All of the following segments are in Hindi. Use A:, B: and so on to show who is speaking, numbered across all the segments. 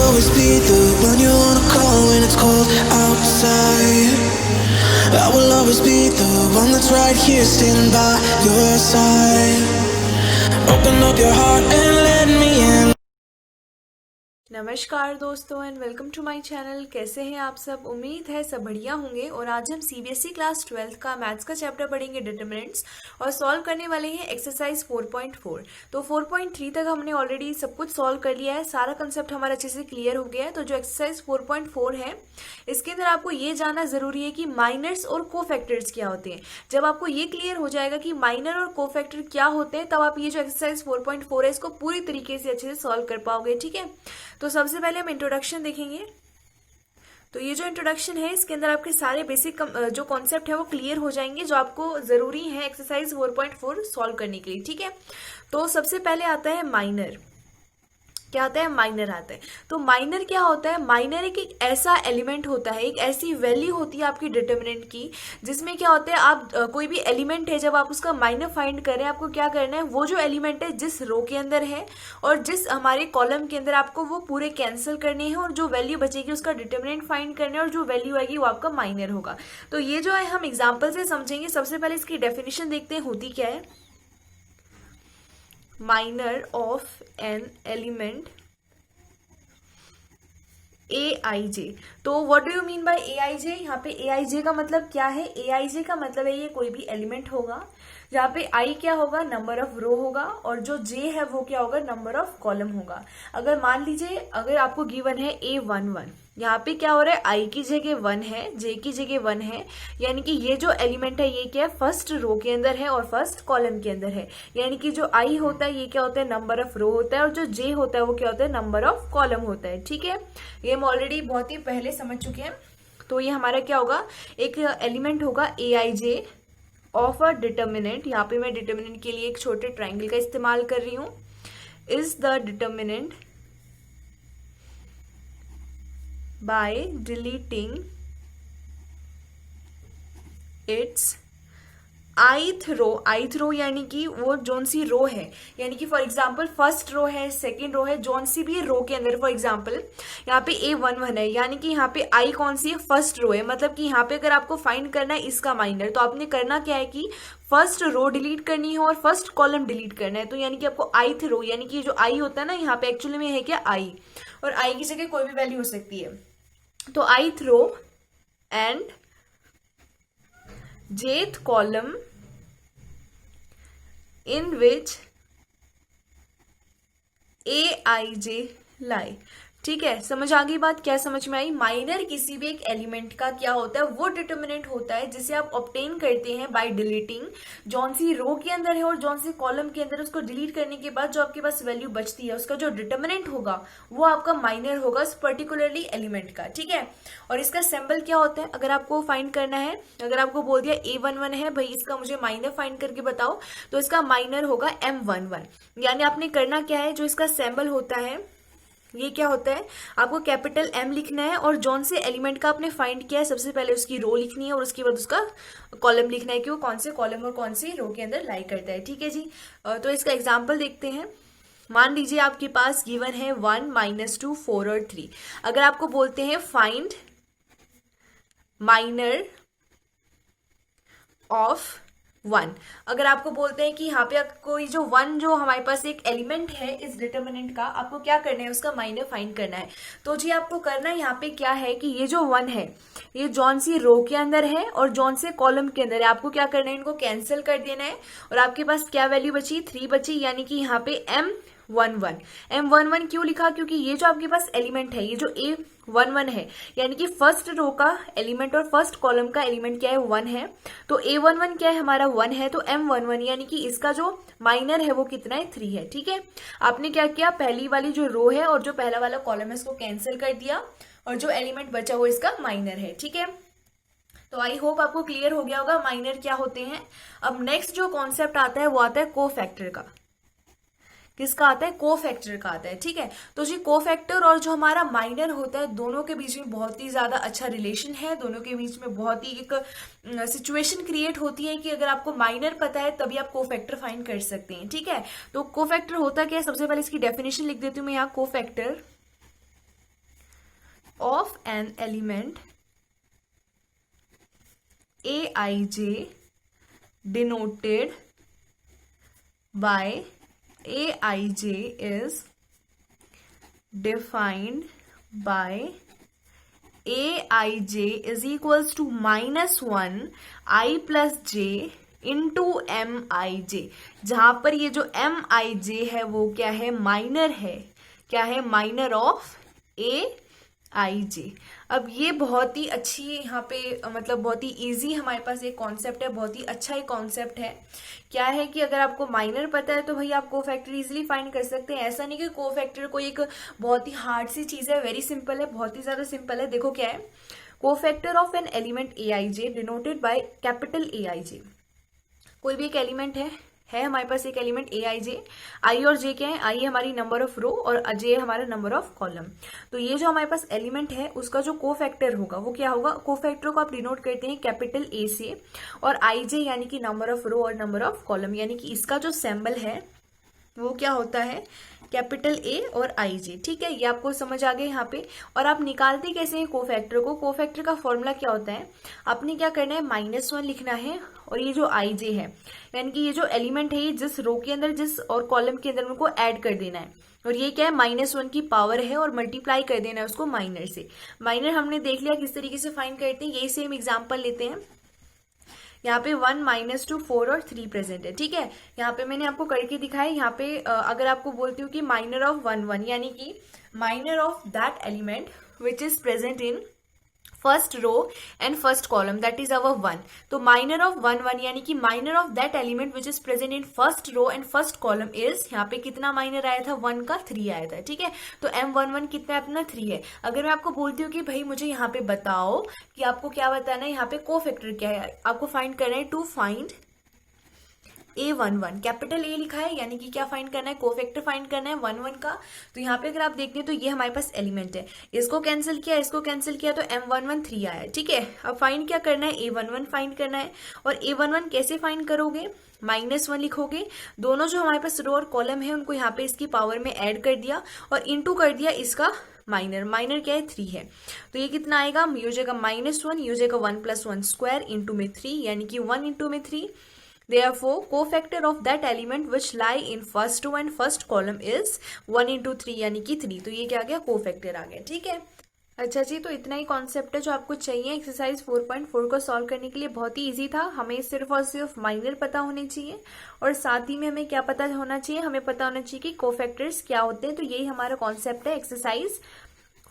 A: always be the one you wanna call when it's cold outside. I will always be the one that's right here standing by your side. Open up your heart and let me in.
B: नमस्कार दोस्तों and welcome to my channel. कैसे हैं आप सब? उम्मीद है सब बढ़िया होंगे। और आज हम सीबीएसई क्लास 12 का मैथ्स का चैप्टर पढ़ेंगे डिटरमिनेंट्स, और सॉल्व करने वाले हैं एक्सरसाइज 4.4। तो 4.3 तक हमने ऑलरेडी सब कुछ सॉल्व कर लिया है, सारा कंसेप्ट हमारा अच्छे से क्लियर हो गया है। तो जो एक्सरसाइज 4.4 है इसके अंदर आपको ये जानना जरूरी है कि माइनर्स और कोफैक्टर्स क्या होते हैं। जब आपको ये क्लियर हो जाएगा कि माइनर और कोफैक्टर क्या होते हैं, तब आप ये जो एक्सरसाइज 4.4 है इसको पूरी तरीके से अच्छे से सॉल्व कर पाओगे। ठीक है, तो सबसे पहले हम इंट्रोडक्शन देखेंगे। तो ये जो इंट्रोडक्शन है इसके अंदर आपके सारे बेसिक जो कॉन्सेप्ट है वो क्लियर हो जाएंगे, जो आपको जरूरी है एक्सरसाइज 4.4 सॉल्व करने के लिए। ठीक है, तो सबसे पहले आता है माइनर। क्या आता है? माइनर आता है। तो माइनर क्या होता है? माइनर एक ऐसा एलिमेंट होता है, एक ऐसी वैल्यू होती है आपकी डिटरमिनेंट की, जिसमें क्या होता है, आप कोई भी एलिमेंट है जब आप उसका माइनर फाइंड करें, आपको क्या करना है, वो जो एलिमेंट है जिस रो के अंदर है और जिस हमारे कॉलम के अंदर, आपको वो पूरे कैंसिल करने हैं और जो वैल्यू बचेगी उसका डिटरमिनेंट फाइंड करना है, और जो वैल्यू आएगी वो आपका माइनर होगा। तो ये जो है हम एग्जाम्पल से समझेंगे। सबसे पहले इसकी डेफिनेशन देखते हैं होती क्या है। Minor of an element AIJ। तो what do you mean by AIJ? यहाँ पे AIJ का मतलब क्या है? AIJ का मतलब है ये कोई भी एलिमेंट होगा जहाँ पे I क्या होगा, नंबर ऑफ रो होगा, और जो J है वो क्या होगा, नंबर ऑफ कॉलम होगा। अगर मान लीजिए अगर आपको गिवन है A11, यहाँ पे क्या हो रहा है, I की जगह 1 है, J की जगह 1 है, यानी कि ये जो एलिमेंट है ये क्या है, फर्स्ट रो के अंदर है और फर्स्ट कॉलम के अंदर है। यानी कि जो I होता है ये क्या होता है, नंबर ऑफ रो होता है, और जो J होता है वो क्या होता है, नंबर ऑफ कॉलम होता है। ठीक है, ये हम ऑलरेडी बहुत ही पहले समझ चुके हैं। तो ये हमारा क्या होगा, एक एलिमेंट होगा AIJ ऑफ अ डिटर्मिनेंट। यहाँ पे मैं डिटर्मिनेंट के लिए एक छोटे ट्राइंगल का इस्तेमाल कर रही हूँ। Is the determinant by deleting its ith रो यानी कि वो जोन सी रो है, यानी कि फॉर एग्जांपल फर्स्ट रो है, सेकंड रो है, जोन सी भी रो के अंदर। फॉर एग्जांपल यहाँ पे A11 है, यानी कि यहाँ पे I कौन सी है, फर्स्ट रो है। मतलब कि यहाँ पे अगर आपको फाइंड करना है इसका माइनर, तो आपने करना क्या है कि फर्स्ट रो डिलीट करनी है और फर्स्ट कॉलम डिलीट करना है। तो यानी कि आपको ith रो, यानी कि जो I होता है ना, यहाँ पे एक्चुअली में है क्या, I, और I की जगह कोई भी वैल्यू हो सकती है। तो ith row and jth column in which AIJ lie। ठीक है, समझ आ गई बात? क्या समझ में आई? माइनर किसी भी एक एलिमेंट का क्या होता है, वो डिटर्मिनेंट होता है जिसे आप ऑब्टेन करते हैं बाय डिलीटिंग। जौन सी रो के अंदर है और जौन सी कॉलम के अंदर, उसको डिलीट करने के बाद जो आपके पास वैल्यू बचती है उसका जो डिटर्मिनेंट होगा वो आपका माइनर होगा उस पर्टिकुलरली एलिमेंट का। ठीक है, और इसका सिंबल क्या होता है, अगर आपको फाइंड करना है, अगर आपको बोल दिया A11 है भाई, इसका मुझे माइनर फाइंड करके बताओ, तो इसका माइनर होगा M11। यानी आपने करना क्या है, जो इसका सिंबल होता है ये क्या होता है, आपको कैपिटल M लिखना है, और जौन से एलिमेंट का आपने फाइंड किया है सबसे पहले उसकी रो लिखनी है, और उसके बाद उसका कॉलम लिखना है कि वो कौन से कॉलम और कौन सी रो के अंदर लाई करता है। ठीक है जी, तो इसका एग्जांपल देखते हैं। मान लीजिए आपके पास गिवन है 1, -2, 4 और 3। अगर आपको बोलते हैं फाइंड माइनर ऑफ 1, अगर आपको बोलते हैं कि यहाँ पे कोई जो 1 जो हमारे पास एक एलिमेंट है इस डिटर्मिनेंट का, आपको क्या करना है, उसका माइनर फाइंड करना है। तो जी आपको करना है यहाँ पे क्या है कि ये जो 1 है ये जौन सी रो के अंदर है और जौन से कॉलम के अंदर है, आपको क्या करना है, इनको कैंसिल कर देना है, और आपके पास क्या वैल्यू बची, 3 बची। यानी कि यहाँ पे M11 क्यों लिखा, क्योंकि ये जो आपके पास एलिमेंट है, ये जो A11 है, यानी कि फर्स्ट रो का एलिमेंट और फर्स्ट कॉलम का एलिमेंट क्या है, 1 है। तो A11 क्या है, हमारा 1 है, तो M11 यानी कि इसका जो माइनर है वो कितना है, 3 है। ठीक है, आपने क्या किया, पहली वाली जो रो है और जो पहला वाला कॉलम है इसको कैंसिल कर दिया, और जो एलिमेंट बचा वो इसका माइनर है। ठीक है, तो आई होप आपको क्लियर हो गया होगा माइनर क्या होते हैं। अब नेक्स्ट जो कॉन्सेप्ट आता है वो आता है कोफैक्टर का। किसका आता है, कोफैक्टर का आता है। ठीक है, तो जी कोफैक्टर और जो हमारा माइनर होता है दोनों के बीच में बहुत ही ज्यादा अच्छा रिलेशन है, दोनों के बीच में बहुत ही एक सिचुएशन क्रिएट होती है कि अगर आपको माइनर पता है तभी आप कोफैक्टर फाइंड कर सकते हैं। ठीक है, तो कोफैक्टर होता क्या है, सबसे पहले इसकी डेफिनेशन लिख देती हूँ मैं यहाँ। Cofactor of an element Aij denoted by Aij is defined by Aij is equals to -1 I plus j into Mij, जहां पर ये जो Mij है वो क्या है, माइनर है, क्या है, माइनर ऑफ Aij। अब ये बहुत ही अच्छी यहाँ पे मतलब बहुत ही इजी हमारे पास एक कॉन्सेप्ट है, बहुत ही अच्छा एक कॉन्सेप्ट है। क्या है कि अगर आपको माइनर पता है तो भाई आप कोफैक्टर इजीली फाइंड कर सकते हैं। ऐसा नहीं कि कोफैक्टर कोई एक बहुत ही हार्ड सी चीज है, वेरी सिंपल है, बहुत ही ज्यादा सिंपल है। देखो क्या है, cofactor of an element Aij denoted by capital Aij। कोई भी एक एलिमेंट है हमारे पास एक एलिमेंट Aij, आई और जे क्या है, आई है हमारी नंबर ऑफ रो और जे है हमारा नंबर ऑफ कॉलम। तो ये जो हमारे पास एलिमेंट है उसका जो कोफैक्टर होगा वो क्या होगा, कोफैक्टर को आप डिनोट करते हैं कैपिटल A से, और Ij यानी कि नंबर ऑफ रो और नंबर ऑफ कॉलम, यानी कि इसका जो सिंबल है वो क्या होता है, कैपिटल A और Ij। ठीक है, ये आपको समझ आ गया यहाँ पे। और आप निकालते कैसे हैं कोफैक्टर को, कोफैक्टर का फॉर्मूला क्या होता है, आपने क्या करना है, -1 लिखना है, और ये जो Ij है यानी कि ये जो एलिमेंट है ये जिस रो के अंदर जिस और कॉलम के अंदर उनको ऐड कर देना है, और ये क्या है, -1 की पावर है और मल्टीप्लाई कर देना है उसको माइनर से। माइनर हमने देख लिया किस तरीके से फाइंड करते हैं, यही सेम एग्जाम्पल लेते हैं। यहाँ पे 1 -2 4 और 3 प्रेजेंट है। ठीक है, यहाँ पे मैंने आपको करके दिखाया। यहाँ पे अगर आपको बोलती हूँ कि माइनर ऑफ 1 1 यानी कि minor of that element which is present in first row and first column that is our 1, तो माइनर ऑफ 1 1 यानी कि minor of that element which is present in first row and first column is, यहाँ पे कितना माइनर आया था, 1 का 3 आया था। ठीक है, तो M11 कितना है अपना, 3 है। अगर मैं आपको बोलती हूँ कि भाई मुझे यहाँ पे बताओ कि आपको क्या बताना है, यहाँ पे कोफैक्टर क्या है, आपको फाइंड करना है, to find A11, capital A लिखा है यानी कि क्या फाइंड करना है, कोफैक्टर फाइंड करना है 1 1 का। तो यहाँ पे अगर आप देखते हैं तो ये हमारे पास एलिमेंट है, इसको कैंसिल किया, इसको कैंसिल किया, तो M11 3 आया। ठीक है, अब फाइंड क्या करना है, A11 फाइंड करना है। और A11 कैसे फाइंड करोगे, -1 लिखोगे, दोनों जो हमारे पास रो और कॉलम है उनको यहाँ पे इसकी पावर में ऐड कर दिया और इंटू कर दिया इसका माइनर, माइनर क्या है, 3 है। तो ये कितना आएगा, ये हो जाएगा -1, ये हो जाएगा 1 + 1 स्क्वायर इंटू में 3 यानी कि 1 इंटू में 3। Therefore, cofactor of that element which lie in first row and first column is 1 × 3 यानी कि 3। तो ये क्या आ गया, कोफैक्टर आ गया। ठीक है, अच्छा जी, तो इतना ही कॉन्सेप्ट है जो आपको चाहिए एक्सरसाइज 4.4 को सॉल्व करने के लिए। बहुत ही इजी था, हमें सिर्फ और सिर्फ माइनर पता होने चाहिए और साथ ही में हमें क्या पता होना चाहिए, हमें पता होना चाहिए कि कोफैक्टर्स क्या होते हैं। तो यही हमारा कॉन्सेप्ट है एक्सरसाइज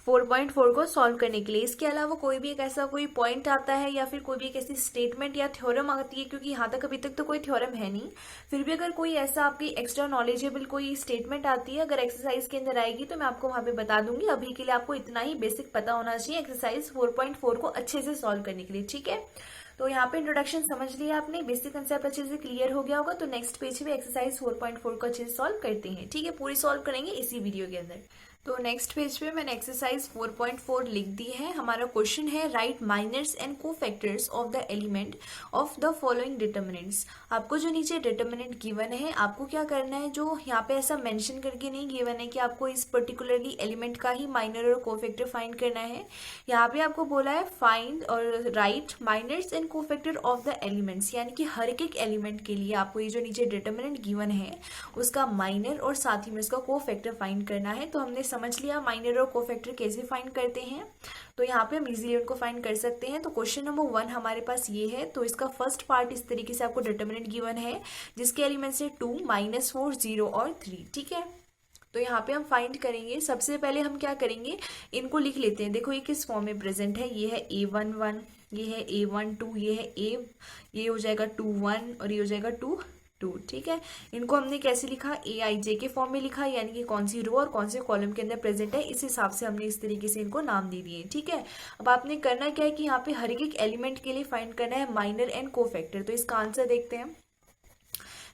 B: 4.4 को सॉल्व करने के लिए। इसके अलावा कोई भी एक ऐसा कोई पॉइंट आता है या फिर कोई भी एक ऐसी स्टेटमेंट या थ्योरम आती है, क्योंकि यहाँ तक अभी तक तो कोई थ्योरम है नहीं, फिर भी अगर कोई ऐसा आपकी एक्स्ट्रा नॉलेजेबल कोई स्टेटमेंट आती है, अगर एक्सरसाइज के अंदर आएगी तो मैं आपको वहां पे बता दूंगी। अभी के लिए आपको इतना ही बेसिक पता होना चाहिए एक्सरसाइज 4.4 को अच्छे से सॉल्व करने के लिए। ठीक है, तो यहाँ पे इंट्रोडक्शन समझ लिया आपने, बेसिक कंसेप्ट अच्छे से क्लियर हो गया होगा। तो नेक्स्ट पेज पे एक्सरसाइज 4.4 को अच्छे से सॉल्व करते हैं। ठीक है, पूरी सॉल्व करेंगे इसी वीडियो के अंदर। तो नेक्स्ट पेज पे मैंने एक्सरसाइज 4.4 लिख दी है। हमारा क्वेश्चन है, write minors and cofactors of the element of the following determinants. आपको जो नीचे डिटर्मिनेंट गिवन है, आपको क्या करना है, जो यहाँ पे ऐसा मेंशन करके नहीं गिवन है कि आपको इस पर्टिकुलरली एलिमेंट का ही माइनर और कोफैक्टर फाइंड करना है। यहाँ पे आपको बोला है फाइंड और write minors and cofactor of the elements, यानी कि हर एक एलिमेंट के लिए आपको ये जो नीचे डिटर्मिनेंट गिवन है उसका माइनर और साथ ही में उसका कोफैक्टर फाइंड करना है। तो हमने समझ लिया माइनर और कोफैक्टर कैसे फाइंड करते हैं, तो यहाँ पे हम इजीली उनको फाइंड कर सकते हैं। तो क्वेश्चन नंबर 1 हमारे पास ये है। तो इसका फर्स्ट पार्ट इस तरीके से आपको डिटर्मिनेंट गिवन है जिसके एलिमेंट्स है 2, -4, 0 और 3। ठीक है, तो यहाँ पे हम फाइंड करेंगे। सबसे पहले हम क्या करेंगे, इनको लिख लेते हैं। देखो ये किस फॉर्म में प्रेजेंट है, ये है A11, ये है A12, ये है ये हो जाएगा 21 और ये हो जाएगा 2 2। ठीक है, इनको हमने कैसे लिखा, Aij के फॉर्म में लिखा, यानी कि कौन सी रो और कौन से कॉलम के अंदर प्रेजेंट है, इस हिसाब से हमने इस तरीके से इनको नाम दे दिए। ठीक है, अब आपने करना क्या है कि यहाँ पे हर एक एलिमेंट के लिए फाइंड करना है माइनर एंड कोफैक्टर। तो इसका आंसर देखते हैं।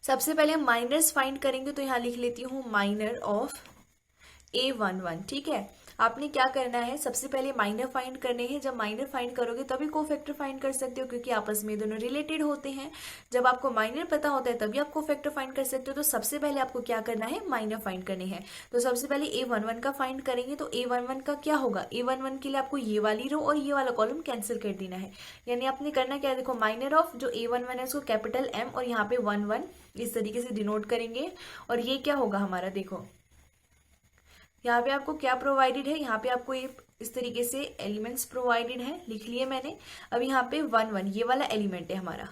B: सबसे पहले हम माइनर्स फाइंड करेंगे, तो यहाँ लिख लेती हूँ माइनर ऑफ A11। ठीक है, आपने क्या करना है, सबसे पहले माइनर फाइंड करने हैं। जब माइनर फाइंड करोगे तभी कोफैक्टर फाइंड कर सकते हो, क्योंकि आपस में दोनों रिलेटेड होते हैं। जब आपको माइनर पता होता है तभी आप कोफैक्टर फाइंड कर सकते हो। तो सबसे पहले आपको क्या करना है, माइनर फाइंड करने हैं। तो सबसे पहले A11 का फाइंड करेंगे। तो A11 का क्या होगा, A11 के लिए आपको ये वाली रो और ये वाला कॉलम कैंसिल कर देना है। यानी आपने करना क्या है, देखो माइनर ऑफ जो A11 है उसको कैपिटल M और यहाँ पे 1 इस तरीके से डिनोट करेंगे। और ये क्या होगा हमारा, देखो यहाँ पे आपको क्या प्रोवाइडेड है, यहाँ पे आपको ये इस तरीके से एलिमेंट्स प्रोवाइडेड है, लिख लिए मैंने। अब यहाँ पे 1 ये वाला एलिमेंट है हमारा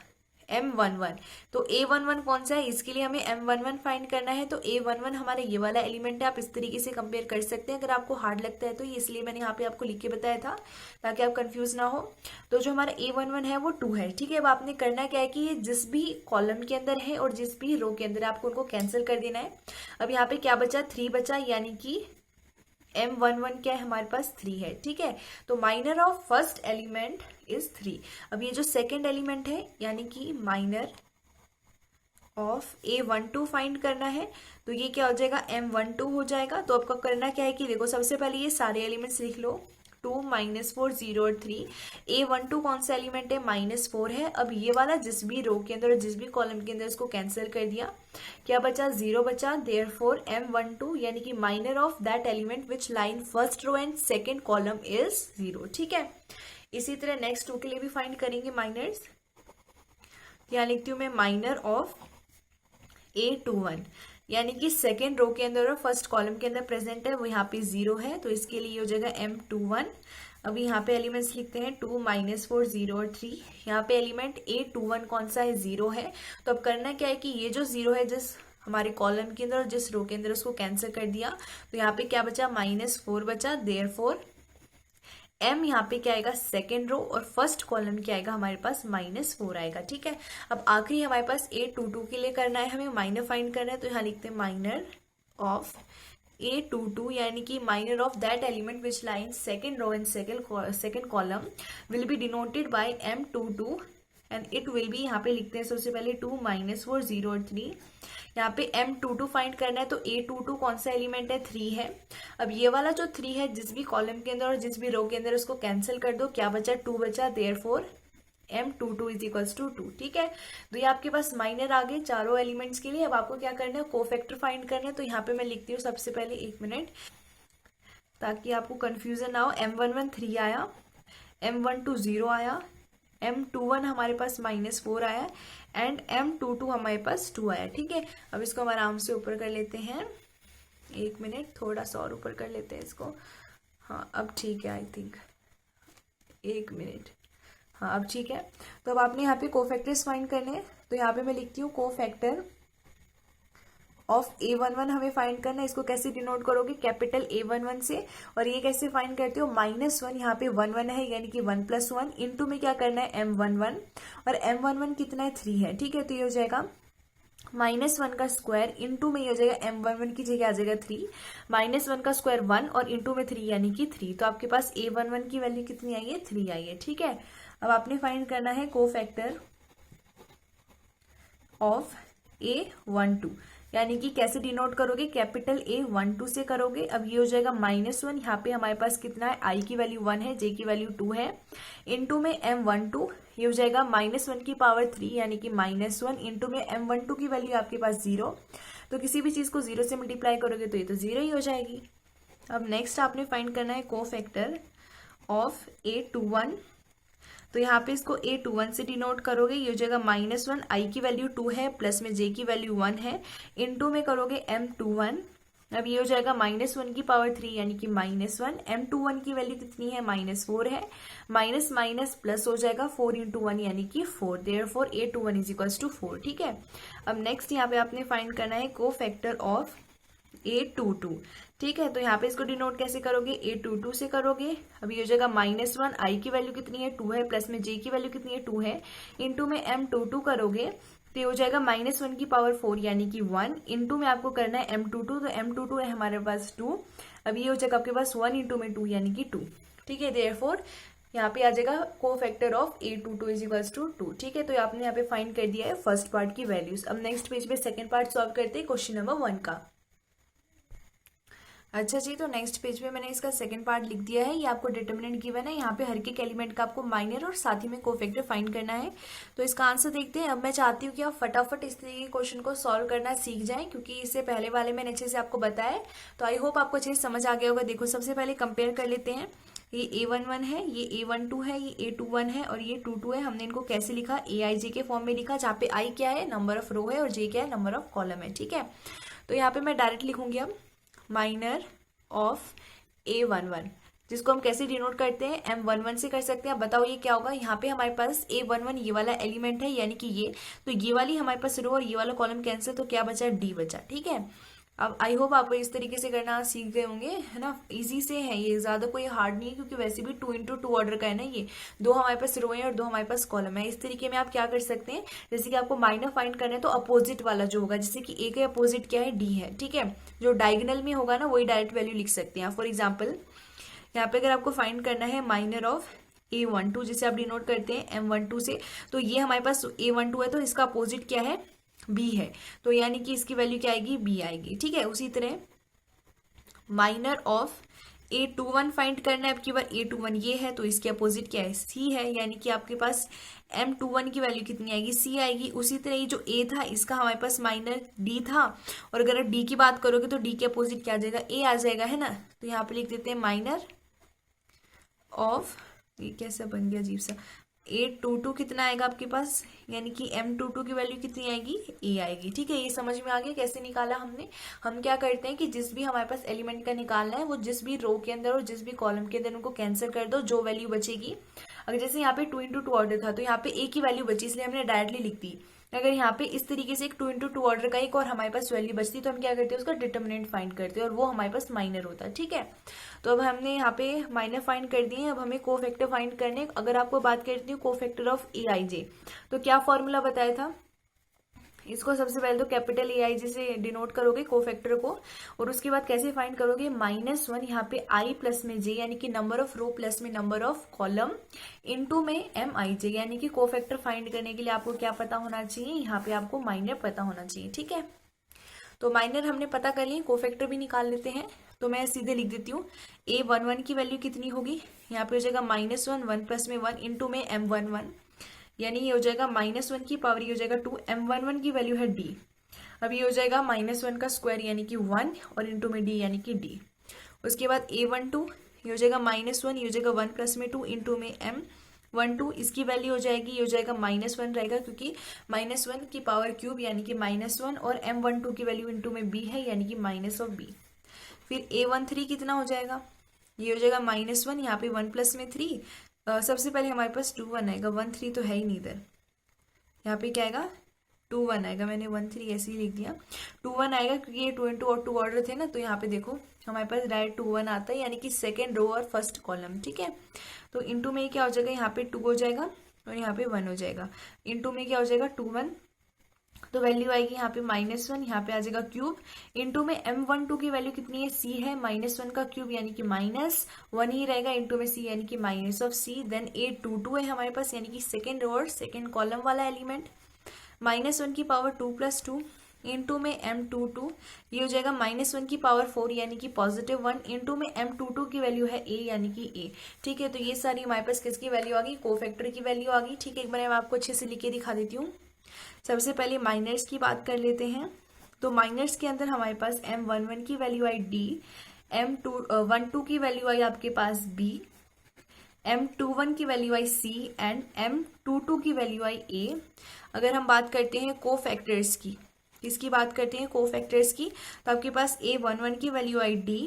B: M11। तो A11 कौन सा है, इसके लिए हमें M11 फाइंड करना है। तो A11 हमारा ये वाला एलिमेंट है। आप इस तरीके से कंपेयर कर सकते हैं, अगर आपको हार्ड लगता है तो, इसलिए मैंने यहाँ पे आपको लिख के बताया था ताकि आप कंफ्यूज ना हो। तो जो हमारा A11 है वो 2 है, ठीक है। अब आपने करना क्या है कि ये जिस भी कॉलम के अंदर है और जिस भी रो के अंदर है आपको उनको कैंसिल कर देना है। अब यहाँ पे क्या बचा, 3 बचा, यानी कि M11 क्या है हमारे पास, 3 है, ठीक है। तो minor of first element is 3। अब ये जो सेकंड एलिमेंट है यानी कि माइनर ऑफ A12 फाइंड करना है। तो ये क्या हो जाएगा, M12 हो जाएगा। तो आपको करना क्या है कि देखो सबसे पहले ये सारे एलिमेंट्स लिख लो, 2 -4 0 और 3। A12 कौन सा एलिमेंट है, -4 है। अब ये वाला जिस भी रो के अंदर और जिस भी कॉलम के अंदर इसको कैंसिल कर दिया, क्या बचा, 0 बचा। देयरफॉर M12 यानी कि minor of that element which lie in first row and second column is 0, ठीक है। इसी तरह नेक्स्ट 2 के लिए भी फाइंड करेंगे माइनर्स। यहाँ लिखती हूँ मैं माइनर ऑफ A21 यानी कि सेकेंड रो के अंदर और फर्स्ट कॉलम के अंदर प्रेजेंट है, वो यहाँ पे 0 है। तो इसके लिए हो जाएगा M21। अब यहाँ पे एलिमेंट्स लिखते हैं 2 -4 0 और 3। यहाँ पे एलिमेंट A21 कौन सा है, 0 है। तो अब करना क्या है कि ये जो 0 है जिस हमारे कॉलम के अंदर और जिस रो के अंदर उसको कैंसिल कर दिया। तो यहाँ पे क्या बचा, -4 बचा। देयरफॉर M यहाँ पे क्या आएगा, सेकेंड रो, और फर्स्ट कॉलम क्या आएगा हमारे पास, -4 आएगा, ठीक है। अब आखिरी हमारे पास A22 के लिए करना है, हमें माइनर फाइंड करना है। तो यहाँ लिखते हैं माइनर ऑफ A22 यानी कि minor of that element which lie in second row and second column will be denoted by M22 and it will be, यहाँ पे लिखते हैं सबसे पहले 2 -4 0 और 3। यहाँ पे M22 फाइंड करना है। तो A22 कौन सा एलिमेंट है, 3 है। अब ये वाला जो 3 है जिस भी कॉलम के अंदर और जिस भी रो के अंदर उसको कैंसिल कर दो, क्या बचा, 2 बचा। Therefore M22 is equals to 2, ठीक है। तो ये आपके पास माइनर आ गए चारों एलिमेंट्स के लिए। अब आपको क्या करना है, कोफैक्टर फाइंड करना है। तो यहाँ पे मैं लिखती हूँ सबसे पहले, 1 मिनट, ताकि आपको कंफ्यूजन ना हो। M11 3 आया, M12 0 आया, M21 हमारे पास -4 आया एंड M22 हमारे पास 2 आया, ठीक है। अब इसको हम आराम से ऊपर कर लेते हैं, 1 मिनट, थोड़ा सा और ऊपर कर लेते हैं इसको। हाँ अब ठीक है, आई थिंक 1 मिनट, हाँ अब ठीक है। तो अब आपने यहाँ पे कोफैक्टर्स फाइंड करने हैं। तो यहाँ पे मैं लिखती हूँ कोफैक्टर ऑफ A11 हमें फाइंड करना है। इसको कैसे डिनोट करोगे, कैपिटल A11 से। और ये कैसे फाइंड करते हो, -1, यहाँ पे 1 है यानी कि 1 + 1 इंटू में क्या करना है, M11। और M11 कितना है, 3 है, ठीक है। तो ये हो जाएगा -1 का स्क्वायर इंटू में, ये हो जाएगा M11 की जगह आ जाएगा 3, -1 का स्क्वायर 1 और इंटू में 3 यानी कि 3। तो आपके पास A11 की वैल्यू कितनी आई है, 3 आई है, ठीक है। अब आपने फाइंड करना है कोफैक्टर ऑफ A12 यानी कि कैसे डिनोट करोगे, कैपिटल A12 से करोगे। अब ये हो जाएगा -1, यहाँ पे हमारे पास कितना है, I की वैल्यू 1 है, J की वैल्यू 2 है, इंटू में M12, ये हो जाएगा -1 की पावर 3 यानी कि -1 इंटू में M12 की वैल्यू आपके पास 0। तो किसी भी चीज को 0 से मल्टीप्लाई करोगे तो ये तो 0 ही हो जाएगी। अब नेक्स्ट आपने फाइंड करना है कोफैक्टर ऑफ A21। तो यहाँ पे इसको A21 से डिनोट करोगे, ये हो जाएगा -1, I की वैल्यू 2 है, प्लस में J की वैल्यू 1 है, इंटू में करोगे M21। अब ये हो जाएगा -1 की पावर 3 यानी कि -1, M21 की वैल्यू कितनी है, -4 है, माइनस माइनस प्लस हो जाएगा, 4 × 1 यानी कि 4। Therefore A21 is equals to 4, ठीक है। अब नेक्स्ट यहाँ पे आपने फाइंड करना है कोफैक्टर ऑफ A22, ठीक है। तो यहाँ पे इसको डिनोट कैसे करोगे, A22 से करोगे। अब ये हो जाएगा -1, I की वैल्यू कितनी है, 2 है, प्लस में J की वैल्यू कितनी है, 2 है, इंटू में M22 करोगे तो ये हो जाएगा -1 की पावर 4 यानी कि 1, इंटू में आपको करना है M22, तो M22 है हमारे पास 2। अब ये हो जाएगा आपके पास 1 × में 2 यानी कि 2, ठीक है। देयरफॉर यहाँ पे आ जाएगा cofactor of A22 is equals to 2, ठीक है। तो आपने यहाँ पे फाइंड कर दिया है फर्स्ट पार्ट की वैल्यूज। अब नेक्स्ट पेज पे सेकंड पार्ट सॉल्व करते हैं क्वेश्चन नंबर 1 का। अच्छा जी, तो नेक्स्ट पेज पे मैंने इसका सेकंड पार्ट लिख दिया है। ये आपको डिटरमिनेंट गिवन है, यहाँ पे हर एक एलिमेंट का आपको माइनर और साथ ही में कोफैक्टर फाइंड करना है। तो इसका आंसर देखते हैं। अब मैं चाहती हूँ कि आप फटाफट इस तरीके के क्वेश्चन को सॉल्व करना सीख जाएं, क्योंकि इससे पहले वाले मैंने अच्छे से आपको बताया है। तो आई होप आपको अच्छे से समझ आ गया होगा। देखो, सबसे पहले कंपेयर कर लेते हैं। ये A11 है, ये A12 है, ये A21 है और ये 22 है। हमने इनको कैसे लिखा? AIJ के फॉर्म में लिखा, जहाँ पे I क्या है? नंबर ऑफ रो है, और J क्या है? नंबर ऑफ कॉलम है। ठीक है, तो यहाँ पे मैं डायरेक्ट लिखूंगी अब माइनर ऑफ A11, जिसको हम कैसे डिनोट करते हैं? M11 से कर सकते हैं। अब बताओ ये क्या होगा? यहाँ पे हमारे पास A11 ये वाला एलिमेंट है, यानी कि ये, तो ये वाली हमारे पास रो और ये वाला कॉलम कैंसिल, तो क्या बचा? D बचा। ठीक है, अब आई होप आप इस तरीके से करना सीख गए होंगे, है ना। इजी से है ये, ज्यादा कोई हार्ड नहीं है, क्योंकि वैसे भी 2x2 ऑर्डर का है ना। ये दो हमारे पास रो है और दो हमारे पास कॉलम है। इस तरीके में आप क्या कर सकते हैं, जैसे कि आपको माइनर फाइंड करना है तो अपोजिट वाला जो होगा, जैसे कि A का अपोजिट क्या है? D है। ठीक है, जो डायगोनल में होगा ना वही डायरेक्ट वैल्यू लिख सकते हैं। फॉर एग्जाम्पल यहाँ पे अगर आपको फाइंड करना है माइनर ऑफ A12, जिसे आप डिनोट करते हैं M12 से, तो ये हमारे पास A12 है, तो इसका अपोजिट क्या है? B है, तो यानी कि इसकी वैल्यू क्या आएगी? B आएगी। ठीक है, उसी तरह माइनर ऑफ A21 फाइंड करना है। अब की बार A21 ये है, तो इसके अपोजिट क्या है? C है, यानी कि आपके पास M21 की वैल्यू कितनी आएगी? C आएगी। उसी तरह ये जो A था, इसका हमारे पास माइनर D था, और अगर आप D की बात करोगे तो D के अपोजिट क्या आ जाएगा? A आ जाएगा, है ना। तो यहाँ पे लिख देते हैं माइनर ऑफ, ये कैसा बन गया अजीब सा, A22 कितना आएगा आपके पास? यानी कि M22 की वैल्यू कितनी आएगी? A आएगी। ठीक है, ये समझ में आ गया कैसे निकाला हमने। हम क्या करते हैं कि जिस भी हमारे पास एलिमेंट का निकालना है, वो जिस भी रो के अंदर और जिस भी कॉलम के अंदर उनको कैंसिल कर दो, जो वैल्यू बचेगी। अगर जैसे यहाँ पे 2x2 ऑर्डर था, तो यहाँ पे A की वैल्यू बची, इसलिए हमने डायरेक्टली लिख दी। अगर यहाँ पे इस तरीके से एक 2x2 ऑर्डर का एक और हमारे पास वैल्यू बचती, तो हम क्या करते हैं? उसका डिटरमिनेंट फाइंड करते हैं, और वो हमारे पास माइनर होता है। ठीक है, तो अब हमने यहाँ पे माइनर फाइंड कर दिए। अब हमें कोफैक्टर फाइंड करने। अगर आपको बात करती हूँ कोफैक्टर ऑफ AIJ, तो क्या फॉर्मूला बताया था? इसको सबसे पहले तो कैपिटल AIJ से डिनोट करोगे कोफैक्टर को, और उसके बाद कैसे फाइंड करोगे? -1 यहाँ पे I प्लस में J, यानी कि नंबर ऑफ रो प्लस में नंबर ऑफ कॉलम, इनटू में MIJ, यानी कि कोफैक्टर फाइंड करने के लिए आपको क्या पता होना चाहिए? यहाँ पे आपको माइनर पता होना चाहिए। ठीक है, तो माइनर हमने पता कर लिए, कोफैक्टर भी निकाल लेते हैं। तो मैं सीधे लिख देती हूँ A11 की वैल्यू कितनी होगी? यहाँ पे हो जाएगा -1, 1 प्लस में 1 इंटू में M11, यानी ये हो जाएगा -1 की पावर, ये हो जाएगा 2। M11 की वैल्यू है D। अब ये हो जाएगा -1 का स्क्वायर, यानी कि 1, और इंटू में D, यानी कि D। उसके बाद A12 ये हो जाएगा -1, ये हो जाएगा 1 प्लस में 2 इंटू में M12, इसकी वैल्यू हो जाएगी, ये हो जाएगा -1 रहेगा, क्योंकि -1 की पावर क्यूब, यानी कि -1, और M12 की वैल्यू इंटू में B है, यानी कि माइनस ऑफ B। फिर A13 कितना हो जाएगा? ये हो जाएगा -1, यहाँ पे 1 प्लस में 3, सबसे पहले हमारे पास 2 1 आएगा, 1 3 तो है ही नहीं इधर। यहाँ पे क्या आएगा? 2 1 आएगा। मैंने 1 3 ऐसे ही लिख दिया। 2 1 आएगा, क्योंकि ये 2 और 2 ऑर्डर थे ना, तो यहाँ पे देखो हमारे पास डायरेक्ट 2 1 आता है, यानी कि सेकेंड रो और फर्स्ट कॉलम। ठीक है, तो इंटू में क्या हो जाएगा? यहाँ पे 2 हो जाएगा और यहाँ पे 1 हो जाएगा। इंटू में क्या हो जाएगा? 2 1, तो वैल्यू आएगी यहाँ पे -1, यहाँ पे आ जाएगा क्यूब, इंटू में M12 की वैल्यू कितनी है? C है, -1 का क्यूब यानी कि -1 ही रहेगा, इंटू में C यानी कि minus of C। Then A22 है हमारे पास, यानी कि सेकेंड रो और सेकेंड कॉलम वाला एलिमेंट, -1 की पावर 2 + 2 इंटू में M22, ये हो जाएगा -1 की पावर 4, यानी कि +1, इंटू में M22 की वैल्यू है A, यानी कि A। ठीक है, तो ये सारी हमारे पास किसकी वैल्यू आ गई? कोफैक्टर की वैल्यू आ गई। ठीक है, एक बार मैं आपको अच्छे से लिख के दिखा देती हूँ। सबसे पहले माइनर्स की बात कर लेते हैं। तो माइनर्स के अंदर हमारे पास M11 की वैल्यू आई D, M12 की वैल्यू आई आपके पास B, M21 की value I C, and M22 की वैल्यू आई A। अगर हम बात करते हैं कोफैक्टर्स की, इसकी बात करते हैं कोफैक्टर्स की, तो आपके पास A11 की वैल्यू आई D,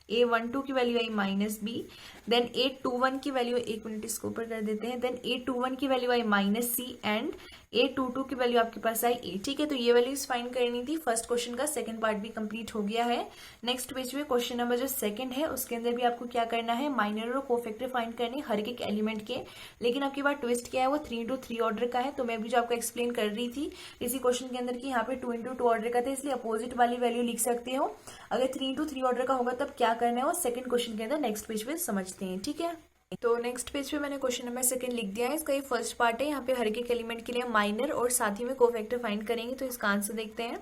B: A12 की वैल्यू आई -B, देन A21 की वैल्यू, एक मिनट इसको ऊपर कर देते हैं, देन A21 की value I -C, and A22 की वैल्यू आपके पास आई A। ठीक है, तो ये वैल्यूज फाइंड करनी थी। फर्स्ट क्वेश्चन का सेकंड पार्ट भी कंप्लीट हो गया है। नेक्स्ट पेज पे क्वेश्चन नंबर जो सेकंड है, उसके अंदर भी आपको क्या करना है? माइनर और कोफैक्टर फाइंड करने हर एक एलिमेंट के। लेकिन आपके पास ट्विस्ट क्या है? वो 3x3 ऑर्डर का है। तो मैं भी जो आपको एक्सप्लेन कर रही थी इसी क्वेश्चन के अंदर की, यहाँ पे 2x2 ऑर्डर का था, इसलिए अपोजिट वाली वैल्यू लिख सकते हो। अगर 3x3 ऑर्डर का होगा तब क्या करना है, वो सेकंड क्वेश्चन के अंदर नेक्स्ट पेज पे समझते हैं। ठीक है, तो नेक्स्ट पेज पे मैंने क्वेश्चन नंबर 2 लिख दिया है। इसका ये फर्स्ट पार्ट है। यहाँ पे हर एक एलिमेंट के लिए माइनर और साथ ही में कोफैक्टर फाइंड करेंगे। तो इसका आंसर देखते हैं।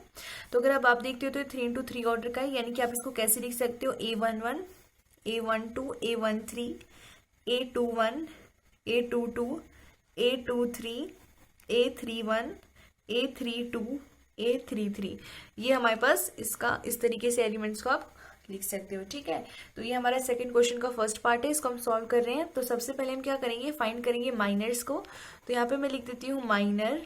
B: तो अगर अब आप देखते हो तो 3 into 3 ऑर्डर का है, यानी कि आप इसको कैसे लिख सकते हो, A11, A12, A13, A21, A22, A23, A31, A32, A33। ये हमारे पास इसका इस तरीके से एलिमेंट्स को आप लिख सकते हो। ठीक है, तो ये हमारा सेकंड क्वेश्चन का फर्स्ट पार्ट है। इसको हम सॉल्व कर रहे हैं। तो सबसे पहले हम क्या करेंगे, फाइंड करेंगे माइनर्स को। तो यहाँ पे मैं लिख देती हूँ माइनर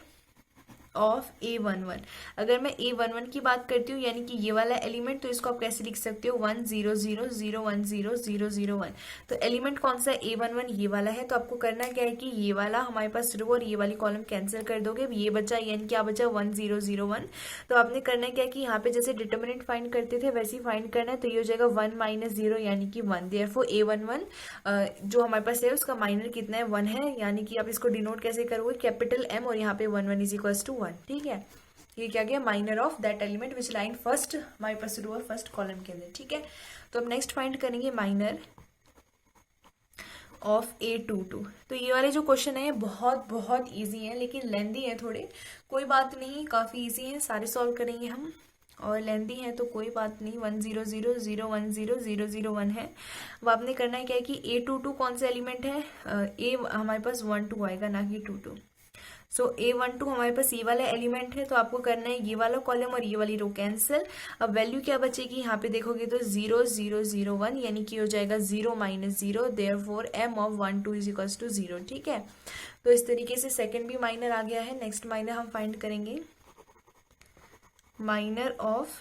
B: ऑफ A11। अगर मैं A11 की बात करती हूँ, यानी कि ये वाला एलिमेंट, तो इसको आप कैसे लिख सकते हो, 1 0 0 0 1 0 0 0 1। तो एलिमेंट कौन सा है, A11 ये वाला है। तो आपको करना क्या है कि ये वाला हमारे पास रो और ये वाली कॉलम कैंसिल कर दोगे, ये बचा, यानी क्या बचा, 1 0 0 1। तो आपने करना क्या है कि यहाँ पे जैसे डिटर्मिनेंट फाइंड करते थे वैसे ही फाइंड करना है। तो ये हो जाएगा 1 - 0 यानी कि 1। देयरफॉर A11 जो हमारे पास है उसका माइनर कितना है, 1 है। यानी कि आप इसको डिनोट कैसे करोगे, कैपिटल M और यहाँ पे 1 1 = 1। ठीक है, ये क्या गया, minor of that element which lie in first हमारे पास रो और फर्स्ट कॉलम के अंदर। ठीक है, तो अब नेक्स्ट फाइंड करेंगे माइनर ऑफ A22। तो ये वाले जो क्वेश्चन है बहुत बहुत इजी है, लेकिन लेंदी है थोड़े, कोई बात नहीं, काफ़ी इजी है, सारे सॉल्व करेंगे हम। और लेंदी है तो कोई बात नहीं। 1 0 0 0 1 0 0 0 1 है। अब आपने करना है क्या है कि A22 कौन सा एलिमेंट है, ए हमारे पास 1 2 आएगा, ना कि 2 2। सो A12 हमारे पास ये वाला एलिमेंट है। तो आपको करना है ये वाला कॉलम और ये वाली रो कैंसिल। अब वैल्यू क्या बचेगी, यहाँ पे देखोगे तो 0 0 0 1, यानी कि हो जाएगा 0 - 0। Therefore M of 1 2 = 0। ठीक है, तो इस तरीके से सेकंड भी माइनर आ गया है। नेक्स्ट माइनर हम फाइंड करेंगे माइनर ऑफ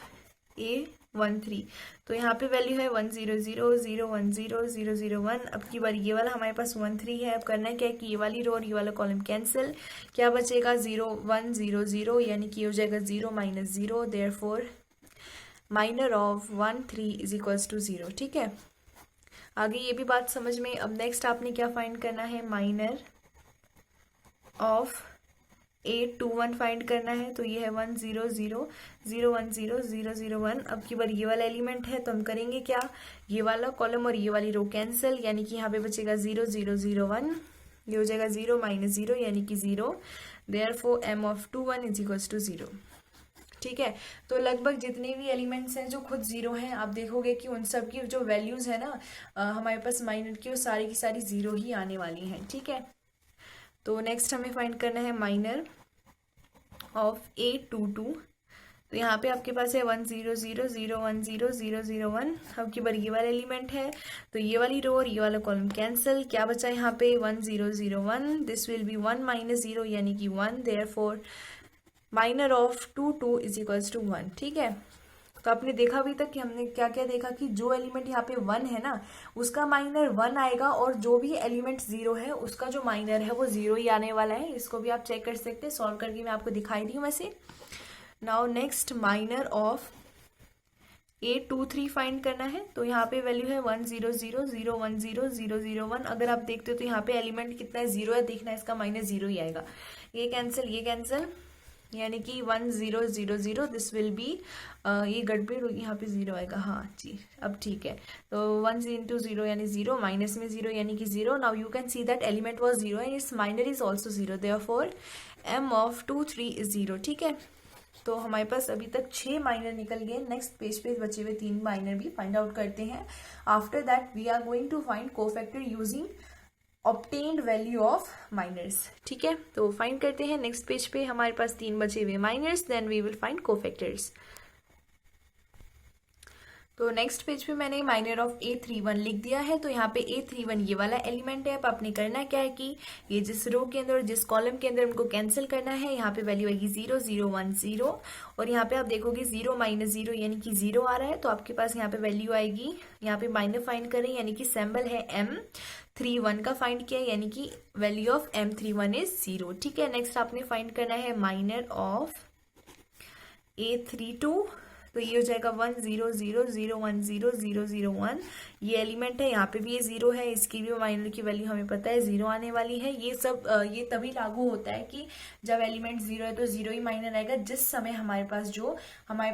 B: A13। तो यहाँ पे वैल्यू है 1 0 0 0 1 0 0 0 1। अब की बार ये वाला हमारे पास 1 3 है। अब करना है क्या है कि ये वाली रो और ये वाला कॉलम कैंसिल, क्या बचेगा, 0 1 0 0, यानी कि हो जाएगा 0 - 0। Therefore minor of 1 3 = 0। ठीक है, आगे ये भी बात समझ में। अब नेक्स्ट आपने क्या फाइंड करना है, माइनर ऑफ A21 फाइंड करना है। तो ये है 1 0 0 0 1 0 0 0 1। अब की बार ये वाला एलिमेंट है, तो हम करेंगे क्या, ये वाला कॉलम और ये वाली रो कैंसिल, यानी कि यहाँ पे बचेगा 0 0 0 1, ये हो जाएगा 0 - 0 यानी कि 0। Therefore M of 21 = 0। ठीक है, तो लगभग जितने भी एलिमेंट्स हैं जो खुद 0 हैं, आप देखोगे कि उन सब की जो वैल्यूज है ना हमारे पास माइनर की, वो सारी की सारी 0 ही आने वाली हैं। ठीक है, तो नेक्स्ट हमें फाइंड करना है माइनर ऑफ A22। तो यहाँ पे आपके पास है 1 0 0 0 1 0 0 0 1। अब की बार ये वाला एलिमेंट है, तो ये वाली रो और ये वाला कॉलम कैंसिल, क्या बचा यहाँ पे, 1 0 0 1। दिस विल बी 1 - 0 यानी कि 1। Therefore minor of 2 2 = 1। ठीक है, तो आपने देखा अभी तक कि हमने क्या क्या देखा कि जो एलिमेंट यहाँ पे 1 है ना, उसका माइनर 1 आएगा, और जो भी एलिमेंट 0 है उसका जो माइनर है वो 0 ही आने वाला है। इसको भी आप चेक कर सकते हैं, सॉल्व करके मैं आपको दिखाई दी हूँ वैसे। Now next minor of A23 find करना है। तो यहाँ पे वैल्यू है 1 0 0 0 1 0 0 0 1। अगर आप देखते हो तो यहाँ पे एलिमेंट कितना है, 0 है, देखना है इसका माइनर 0 ही आएगा। ये कैंसिल, यानी कि 1 0 0 0, दिस विल बी, ये गड़बड़ होगी, यहाँ पे 0 आएगा, हाँ जी, अब ठीक है। तो 1 × 0 यानी 0, माइनस में 0 यानी कि 0। Now you can see that element was 0 and it's minor is also 0। Therefore M of 2 3 = 0। ठीक है, तो हमारे पास अभी तक 6 माइनर निकल गए। नेक्स्ट पेज पे बचे हुए 3 माइनर भी फाइंड आउट करते हैं। After that we are going to find cofactor using obtained value of minors. ठीक है, तो फाइंड करते हैं। नेक्स्ट पेज पे हमारे पास 3 बचे हुए minors, then we will find cofactors. तो नेक्स्ट पेज पे मैंने माइनर ऑफ A31 लिख दिया है। तो यहाँ पे A31 ये वाला एलिमेंट है। अब आपने करना क्या है कि ये जिस रो के अंदर और जिस कॉलम के अंदर उनको कैंसिल करना है। यहाँ पे वैल्यू आएगी 0 0 1 0, और यहाँ पे आप देखोगे 0 - 0 यानी कि 0 आ रहा है। तो आपके पास यहाँ पे वैल्यू आएगी, यहाँ पे माइनर फाइंड करें, यानी कि सिंबल है M31 का फाइंड किया, यानी कि वैल्यू ऑफ M31 इज 0। ठीक है, नेक्स्ट आपने फाइंड करना है माइनर ऑफ A32। तो ये हो जाएगा 1 0 0 0 1 0 0 0 1। ये एलिमेंट है, यहाँ पे भी ये 0 है, इसकी भी माइनर की वैल्यू हमें पता है 0 आने वाली है। ये सब ये तभी लागू होता है कि जब एलिमेंट 0 है तो 0 ही माइनर आएगा, जिस समय हमारे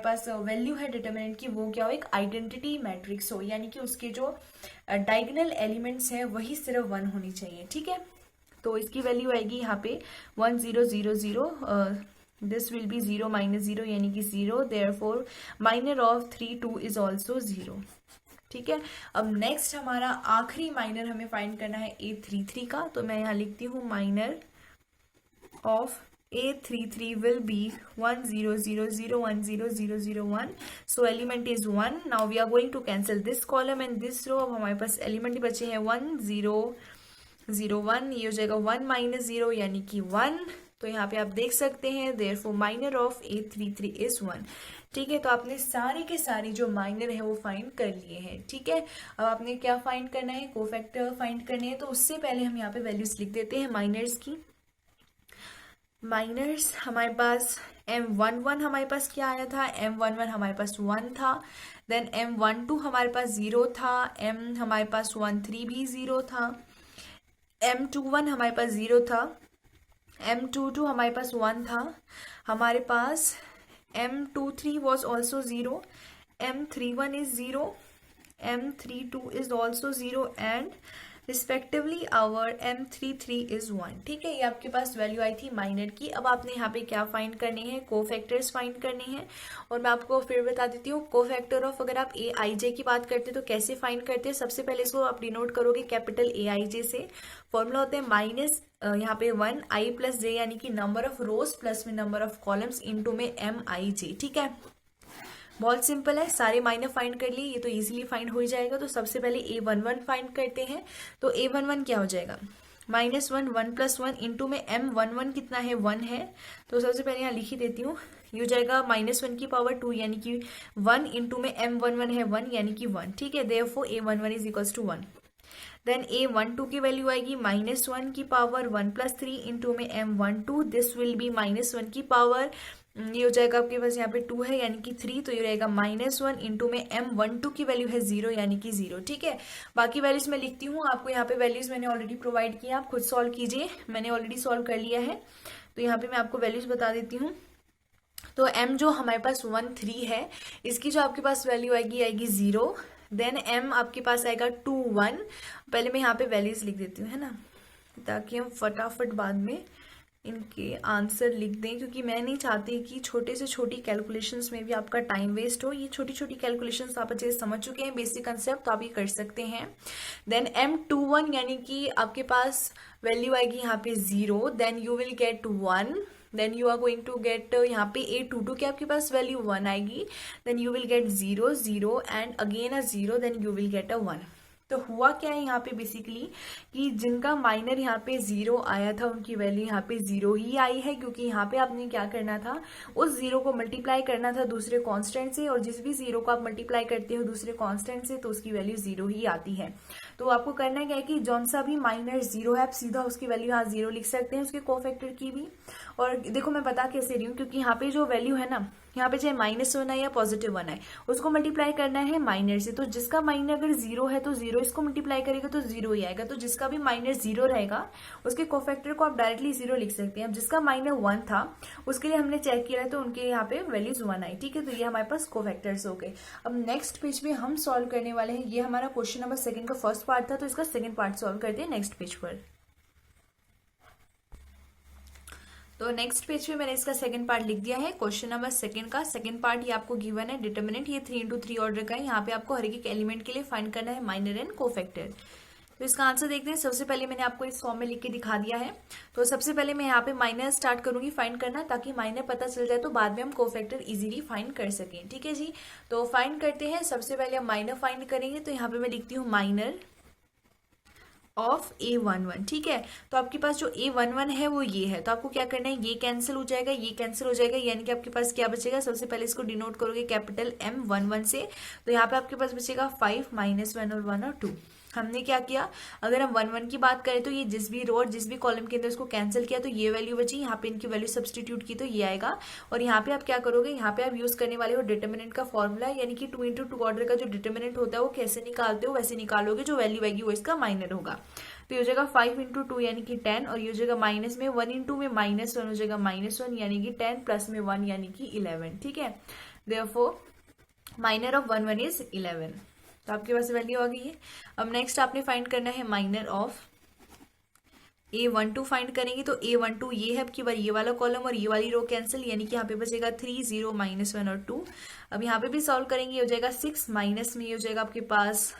B: पास वैल्यू है डिटर्मिनेंट की वो क्या हो, एक आइडेंटिटी मैट्रिक्स हो, यानी कि उसके जो डायगोनल एलिमेंट्स हैं वही सिर्फ 1 होनी चाहिए। ठीक है, तो इसकी वैल्यू आएगी यहाँ पे 1 0 0 0, दिस विल बी 0 माइनस 0 यानी कि 0, therefore minor of 3 2 is also 0। ठीक है, अब नेक्स्ट हमारा आखिरी माइनर हमें फाइंड करना है A33 का, तो मैं यहाँ लिखती हूँ minor of A33 will be 1 0 0 0 1 0 0 0 1, so element is 1। now we are going to cancel this column and this row। अब हमारे पास एलिमेंट बचे हैं 1 0 0 1, ये हो जाएगा 1 माइनस 0 यानी कि 1। तो यहाँ पे आप देख सकते हैं therefore minor of A33 is 1। ठीक है, तो आपने सारे के सारे जो माइनर है वो फाइंड कर लिए हैं। ठीक है, अब आपने क्या फाइंड करना है, कोफैक्टर फाइंड करने हैं। तो उससे पहले हम यहाँ पे वैल्यूज लिख देते हैं माइनर्स की। माइनर्स हमारे पास M11 हमारे पास क्या आया था, M11 हमारे पास 1 था, देन M12 हमारे पास 0 था, M हमारे पास 13 भी 0 था, M21 हमारे पास 0 था, M22 हमारे पास 1 था, हमारे पास M23 was also 0, M31 is 0, M32 is also 0 and respectively our M33 is 1। ठीक है, ये आपके पास वैल्यू आई थी माइनर की। अब आपने यहाँ पे क्या फाइंड करने हैं, कोफैक्टर्स फाइंड करने हैं। और मैं आपको फिर बता देती हूँ कोफैक्टर ऑफ, अगर आप AIJ की बात करते हैं तो कैसे फाइंड करते हैं। सबसे पहले इसको आप डिनोट करोगे कैपिटल AIJ से। फॉर्मूला होते हैं माइनस यहाँ पे 1 I प्लस J, यानी कि नंबर ऑफ रोज प्लस में नंबर ऑफ कॉलम्स इनटू में MIJ। ठीक है, बहुत सिंपल है, सारे माइनर फाइंड कर लिए, ये तो इजीली फाइंड हो ही जाएगा। तो सबसे पहले A11 फाइंड करते हैं। तो A11 क्या हो जाएगा, -1 1 + 1 इंटू में M11 कितना है, 1 है। तो सबसे पहले यहाँ लिख ही देती हूँ, ये हो जाएगा -1 की पावर 2 यानी कि 1 इंटू में M11 है 1 यानी कि 1। ठीक है, therefore A11 is equals to 1। Then A12 की वैल्यू आएगी -1 की पावर 1 + 3 इंटू में M12, दिस विल बी -1 की पावर, ये हो जाएगा आपके पास यहाँ पे 2 है यानी कि 3, तो ये रहेगा -1 इंटू में M12 की वैल्यू है 0 यानी कि 0। ठीक है, बाकी वैल्यूज मैं लिखती हूँ, आपको यहाँ पे वैल्यूज मैंने ऑलरेडी प्रोवाइड किया, आप खुद सॉल्व कीजिए, मैंने ऑलरेडी सॉल्व कर लिया है। तो यहाँ पे मैं आपको वैल्यूज बता देती हूँ। तो M जो हमारे पास 1 3 है, इसकी जो आपके पास वैल्यू आएगी 0। देन M आपके पास आएगा 2 1। पहले मैं यहाँ पे वैल्यूज लिख देती हूँ, है ना, ताकि हम फटाफट बाद में इनके आंसर लिख दें, क्योंकि मैं नहीं चाहती कि छोटे से छोटी कैलकुलेशंस में भी आपका टाइम वेस्ट हो। ये छोटी छोटी कैलकुलेशंस आप अच्छे से समझ चुके हैं, बेसिक कंसेप्ट, तो आप ये कर सकते हैं। देन M21 यानी कि आपके पास वैल्यू आएगी यहाँ पे 0, then you will get 1, then you are going to get यहाँ पे A22 के आपके पास वैल्यू 1 आएगी, then you will get 0 0 and again a 0, then you will get a 1। तो हुआ क्या है यहाँ पे बेसिकली कि जिनका माइनर यहाँ पे 0 आया था उनकी वैल्यू यहाँ पे 0 ही आई है, क्योंकि यहाँ पे आपने क्या करना था, उस 0 को मल्टीप्लाई करना था दूसरे कांस्टेंट से, और जिस भी 0 को आप मल्टीप्लाई करते हो दूसरे कांस्टेंट से तो उसकी वैल्यू 0 ही आती है। तो आपको करना क्या है कि जौन सा भी माइनर 0 है आप सीधा उसकी वैल्यू यहाँ 0 लिख सकते हैं, उसके कोफैक्टर की भी। और देखो मैं बता कैसे रही हूँ, क्योंकि यहाँ पे जो वैल्यू है ना, यहाँ पे चाहे -1 है या +1 है, उसको मल्टीप्लाई करना है माइनर से। तो जिसका माइनर अगर 0 है तो 0 इसको मल्टीप्लाई करेगा तो 0 ही आएगा। तो जिसका भी माइनर 0 रहेगा उसके कोफैक्टर को आप डायरेक्टली 0 लिख सकते हैं। अब जिसका माइनर 1 था उसके लिए हमने चेक किया है तो उनके यहाँ पे वैल्यूज 1 आई। ठीक है, तो ये हमारे पास कोफैक्टर्स हो गए। अब नेक्स्ट पेज पे हम सॉल्व करने वाले हैं, ये हमारा क्वेश्चन नंबर 2 का फर्स्ट पार्ट था, तो इसका सेकेंड पार्ट सॉल्व करते हैं नेक्स्ट पेज पर। तो नेक्स्ट पेज पे मैंने इसका सेकंड पार्ट लिख दिया है, क्वेश्चन नंबर 2 का सेकंड पार्ट। ये आपको गिवन है डिटर्मिनेंट, ये 3x3 ऑर्डर का है। यहाँ पे आपको हर एक एलिमेंट के लिए फाइंड करना है माइनर एंड कोफैक्टर। तो इसका आंसर देखते हैं। सबसे पहले मैंने आपको इस फॉर्म में लिख के दिखा दिया है। तो सबसे पहले मैं यहाँ पे माइनर स्टार्ट करूंगी फाइंड करना, ताकि माइनर पता चल जाए तो बाद में हम कोफैक्टर इजीली फाइंड कर सकें। ठीक है जी, तो फाइंड करते हैं। सबसे पहले हम माइनर फाइंड करेंगे, तो यहाँ पे मैं लिखती हूँ माइनर ऑफ A11। ठीक है, तो आपके पास जो A11 है वो ये है, तो आपको क्या करना है, ये कैंसिल हो जाएगा, ये कैंसिल हो जाएगा, यानी कि आपके पास क्या बचेगा, सबसे पहले इसको डिनोट करोगे कैपिटल M11 से, तो यहाँ पे आपके पास बचेगा 5 -1 और 1 और 2। हमने क्या किया, अगर हम 1 1 की बात करें तो ये जिस भी रो और जिस भी कॉलम के अंदर इसको कैंसिल किया तो ये वैल्यू बची, यहाँ पे इनकी वैल्यू सब्सटीट्यूट की तो ये आएगा। और यहाँ पे आप क्या करोगे, यहाँ पे आप यूज करने वाले हो डिटर्मिनेंट का फॉर्मूला, यानी कि 2 × 2 ऑर्डर का जो डिटर्मिनेंट होता है वो कैसे निकालते हो वैसे निकालोगे, जो वैल्यू आएगी वो इसका माइनर होगा। तो ये हो जाएगा 5 × 2 यानी कि 10, और ये हो जाएगा माइनस में 1 × 2 में -1 हो जाएगा -1 यानी कि 10 प्लस में 1 यानी कि 11। ठीक है, देयरफॉर माइनर ऑफ 1 1 इज 11। तो आपके पास वैल्यू आ गई है। अब नेक्स्ट आपने फाइंड करना है माइनर ऑफ A12 फाइंड करेंगे। तो A12 ये है, अब की बार ये वाला कॉलम और ये वाली रो कैंसिल, यानी कि यहाँ पे बचेगा 3 0 -1 और 2। अब यहाँ पे भी सॉल्व करेंगे, हो जाएगा 6 माइनस में ये हो जाएगा आपके पास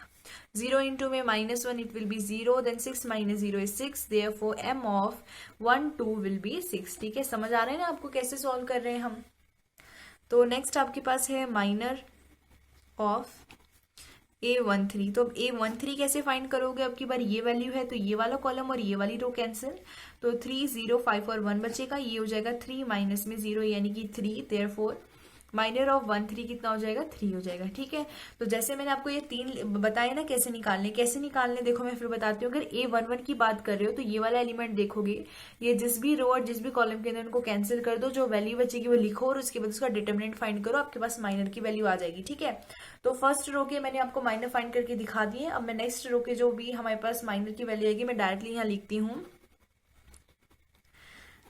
B: 0 × में -1 it will be 0, then 6 - 0 is 6, therefore m of 1 2 will be 6। ठीक है, समझ आ रहा है ना आपको कैसे सॉल्व कर रहे हैं हम। तो नेक्स्ट आपके पास है माइनर ऑफ A13। तो अब A13 कैसे फाइंड करोगे, अब की बार ये वैल्यू है तो ये वाला कॉलम और ये वाली रो कैंसिल, तो 3 0 5 और 1 बचेगा, ये हो जाएगा 3 माइनस में 0 यानी कि 3, देयरफॉर माइनर ऑफ 1 3 कितना हो जाएगा, 3 हो जाएगा। ठीक है, तो जैसे मैंने आपको ये 3 बताया ना कैसे निकालने, देखो मैं फिर बताती हूँ। अगर A11 की बात कर रहे हो तो ये वाला एलिमेंट देखोगे, ये जिस भी रो और जिस भी कॉलम के अंदर उनको कैंसिल कर दो, जो वैल्यू बचेगी वो लिखो और उसके बाद उसका डिटर्मिनेंट फाइंड करो, आपके पास माइनर की वैल्यू आ जाएगी। ठीक है, तो फर्स्ट रो के मैंने आपको माइनर फाइंड करके दिखा दिए। अब मैं नेक्स्ट रो के जो भी हमारे पास माइनर की वैल्यू आएगी मैं डायरेक्टली यहाँ लिखती हूँ,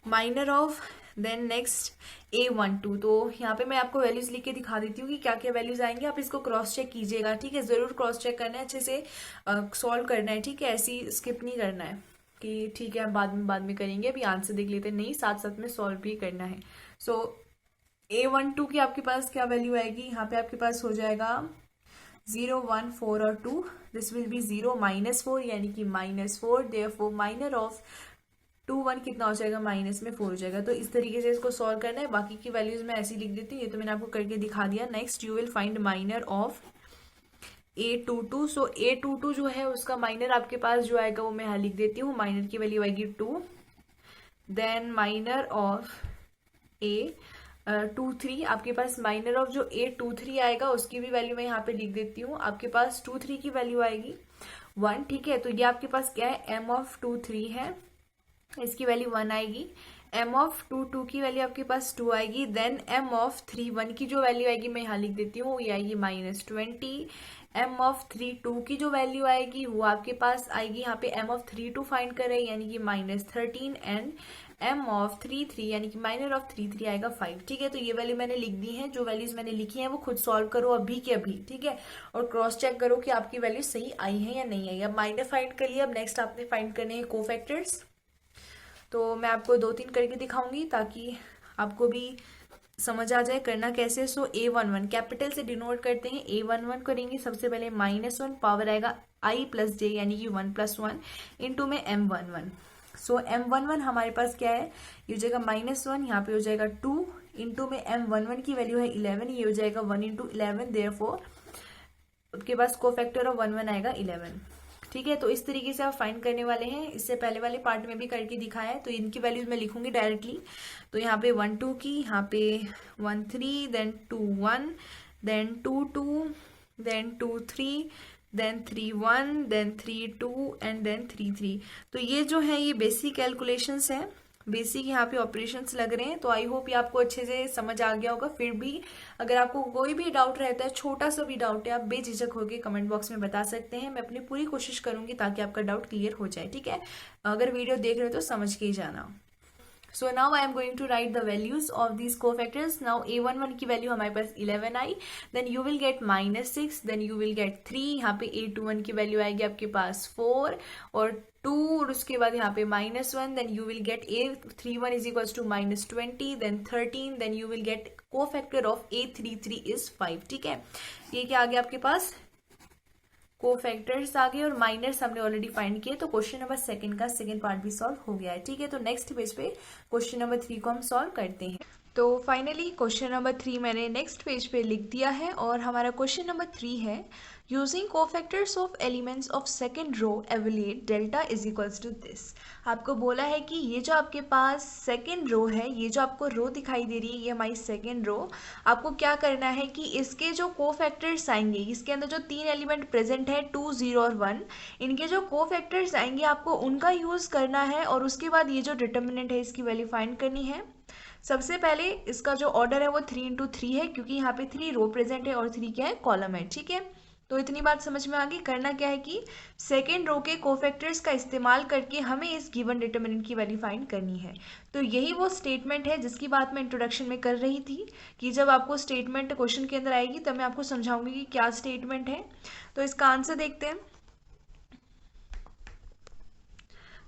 B: minor of then next A12। तो यहाँ पे मैं आपको वैल्यूज लिख के दिखा देती हूँ कि क्या क्या वैल्यूज आएंगे, आप इसको क्रॉस चेक कीजिएगा। ठीक है, जरूर क्रॉस चेक करना है, अच्छे से सॉल्व करना है। ठीक है, ऐसी स्किप नहीं करना है कि ठीक है हम बाद में करेंगे, अभी आंसर देख लेते हैं, नहीं, साथ साथ में सॉल्व भी करना है। सो A12 की आपके पास क्या वैल्यू आएगी, यहाँ पे आपके पास हो जाएगा 0 1 4 और 2, दिस विल बी 0 -4 यानी कि -4, देयरफॉर माइनर ऑफ 2 1 कितना हो जाएगा, माइनस में 4 हो जाएगा। तो इस तरीके से इसको सॉल्व करना है, बाकी की वैल्यूज मैं ऐसे लिख देती हूँ, ये तो मैंने आपको करके दिखा दिया। Next you will find minor of A22। So A22 जो है उसका माइनर आपके पास जो आएगा वो मैं यहाँ लिख देती हूँ, माइनर की वैल्यू आएगी 2, देन माइनर ऑफ A23, आपके पास माइनर ऑफ जो A23 आएगा उसकी भी वैल्यू मैं यहाँ पे लिख देती हूँ, आपके पास 23 की वैल्यू आएगी 1। ठीक है, तो ये आपके पास क्या है, m ऑफ 23 है, इसकी वैल्यू 1 आएगी। m ऑफ 2 की वैल्यू आपके पास 2 आएगी, देन m ऑफ 3 1 की जो वैल्यू आएगी मैं यहाँ लिख देती हूँ, ये आएगी -20। m ऑफ 3 2 की जो वैल्यू आएगी वो आपके पास आएगी, यहाँ पे m ऑफ 3 2 फाइंड कर रहे हैं यानी कि -13, एंड m ऑफ 3 3 यानी कि माइनर ऑफ 3 3 आएगा 5। ठीक है, तो ये वैल्यू मैंने लिख दी है, जो वैल्यूज मैंने लिखी है वो खुद सॉल्व करो अभी के अभी। ठीक है, और क्रॉस चेक करो कि आपकी वैल्यू सही आई है या नहीं आई। अब माइनर फाइंड कर लिया, अब नेक्स्ट आपने फाइंड करने हैं कोफैक्टर्स। तो मैं आपको 2-3 करके दिखाऊंगी ताकि आपको भी समझ आ जाए करना कैसे। सो A11 कैपिटल से डिनोट करते हैं, A11 करेंगे सबसे पहले -1, पावर आएगा I + j यानी कि 1 + 1 इंटू में M11। सो M11 हमारे पास क्या है, ये हो जाएगा -1, यहाँ पे हो जाएगा 2 इंटू में M11 की वैल्यू है 11, ये हो जाएगा 1 × 11, देयरफॉर आपके पास कोफैक्टर ऑफ 1 1 आएगा 11। ठीक है, तो इस तरीके से आप फाइंड करने वाले हैं, इससे पहले वाले पार्ट में भी करके दिखाया है, तो इनकी वैल्यूज मैं लिखूंगी डायरेक्टली। तो यहाँ पे 1 2 की, यहाँ पे 1 3, then 2 1, then 2 2, then 2 3, then 3 1, then 3 2 and then 3 3। तो ये जो है ये बेसिक कैलकुलेशंस है, बेसिक यहाँ पे ऑपरेशंस लग रहे हैं। तो आई होप ये आपको अच्छे से समझ आ गया होगा। फिर भी अगर आपको कोई भी डाउट रहता है, छोटा सा भी डाउट है, आप बेझिझक होकर कमेंट बॉक्स में बता सकते हैं, मैं अपनी पूरी कोशिश करूंगी ताकि आपका डाउट क्लियर हो जाए। ठीक है, अगर वीडियो देख रहे हो तो समझ के ही जाना। So now I am going to write the values of these cofactors. Now A11 की वैल्यू हमारे पास 11 आई, then you will get -6, then you will get 3, यहाँ पे A21 की वैल्यू आएगी आपके पास 4 और 2, और उसके बाद यहाँ पे -1, then you will get A31 is equals to -20, then 13, then you will get cofactor of A33 is 5। ठीक है, ये क्या आ गया आपके पास, कोफैक्टर्स आ गए, और माइनर्स हमने ऑलरेडी फाइंड किए। तो क्वेश्चन नंबर 2 का सेकंड पार्ट भी सॉल्व हो गया है। ठीक है, तो नेक्स्ट पेज पे क्वेश्चन नंबर 3 को हम सॉल्व करते हैं। तो फाइनली क्वेश्चन नंबर 3 मैंने नेक्स्ट पेज पे लिख दिया है और हमारा क्वेश्चन नंबर 3 है using cofactors of elements of second row evaluate delta is equals to this. आपको बोला है कि ये जो आपके पास सेकंड रो है, ये जो आपको रो दिखाई दे रही है, ये हमारी सेकंड रो, आपको क्या करना है कि इसके जो कोफैक्टर्स आएंगे, इसके अंदर जो 3 एलिमेंट प्रेजेंट है 2, 0 और 1, इनके जो कोफैक्टर्स आएंगे आपको उनका यूज़ करना है और उसके बाद ये जो डिटर्मिनेंट है इसकी वैल्यू फाइंड करनी है। सबसे पहले इसका जो ऑर्डर है वो 3 × 3 है, क्योंकि यहाँ पे 3 रो प्रेजेंट है और 3 क्या है, कॉलम है। ठीक है, तो इतनी बात समझ में आ गई। करना क्या है कि सेकेंड रो के कोफैक्टर्स का इस्तेमाल करके हमें इस गिवन डिटर्मिनेंट की वैल्यू फाइंड करनी है। तो यही वो स्टेटमेंट है जिसकी बात मैं इंट्रोडक्शन में कर रही थी कि जब आपको स्टेटमेंट क्वेश्चन के अंदर आएगी तब मैं आपको समझाऊंगी कि क्या स्टेटमेंट है। तो इसका आंसर देखते हैं।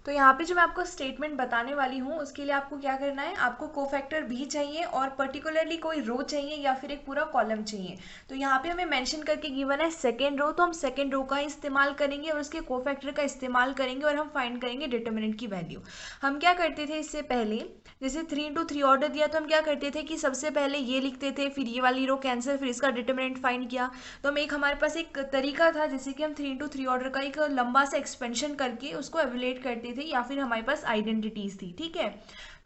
B: तो यहाँ पे जो मैं आपको स्टेटमेंट बताने वाली हूँ उसके लिए आपको क्या करना है, आपको कोफैक्टर भी चाहिए और पर्टिकुलरली कोई रो चाहिए या फिर एक पूरा कॉलम चाहिए। तो यहाँ पे हमें मेंशन करके गिवन है सेकेंड रो, तो हम सेकेंड रो का इस्तेमाल करेंगे और उसके कोफैक्टर का इस्तेमाल करेंगे और हम फाइंड करेंगे डिटर्मिनेंट की वैल्यू। हम क्या करते थे इससे पहले, जैसे 3 × 3 ऑर्डर दिया तो हम क्या करते थे कि सबसे पहले ये लिखते थे, फिर ये वाली रो कैंसिल, फिर इसका डिटर्मिनेंट फाइंड किया। तो हम हमारे पास एक तरीका था जैसे कि हम 3 × 3 ऑर्डर का एक लंबा सा एक्सपेंशन करके उसको एवेल्यूएट करते थे या फिर हमारे पास आइडेंटिटीज थी। ठीक है,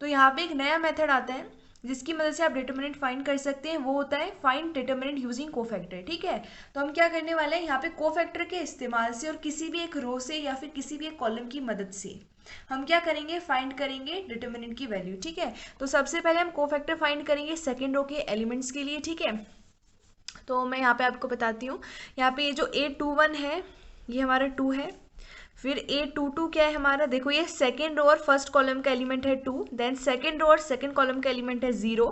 B: तो यहाँ पे एक नया मेथड आता है जिसकी मदद से आप डिटर्मिनेंट फाइंड कर सकते हैं, वो होता है फाइंड डिटर्मिनेंट यूजिंग कोफैक्टर। ठीक है, तो हम क्या करने वाले हैं, यहाँ पे कोफैक्टर के इस्तेमाल से और किसी भी एक रो से या फिर किसी भी एक कॉलम की मदद से हम क्या करेंगे, फाइंड करेंगे डिटर्मिनेंट की वैल्यू। ठीक है, तो सबसे पहले हम कोफैक्टर फाइंड करेंगे सेकेंड रो के एलिमेंट्स के लिए। ठीक है, तो मैं यहाँ पे आपको बताती हूँ, यहाँ पे ये जो A21 है ये हमारा 2 है, फिर A22 क्या है हमारा, देखो ये सेकेंड रो और फर्स्ट कॉलम का एलिमेंट है 2, देन सेकेंड रो और सेकेंड कॉलम का एलिमेंट है 0,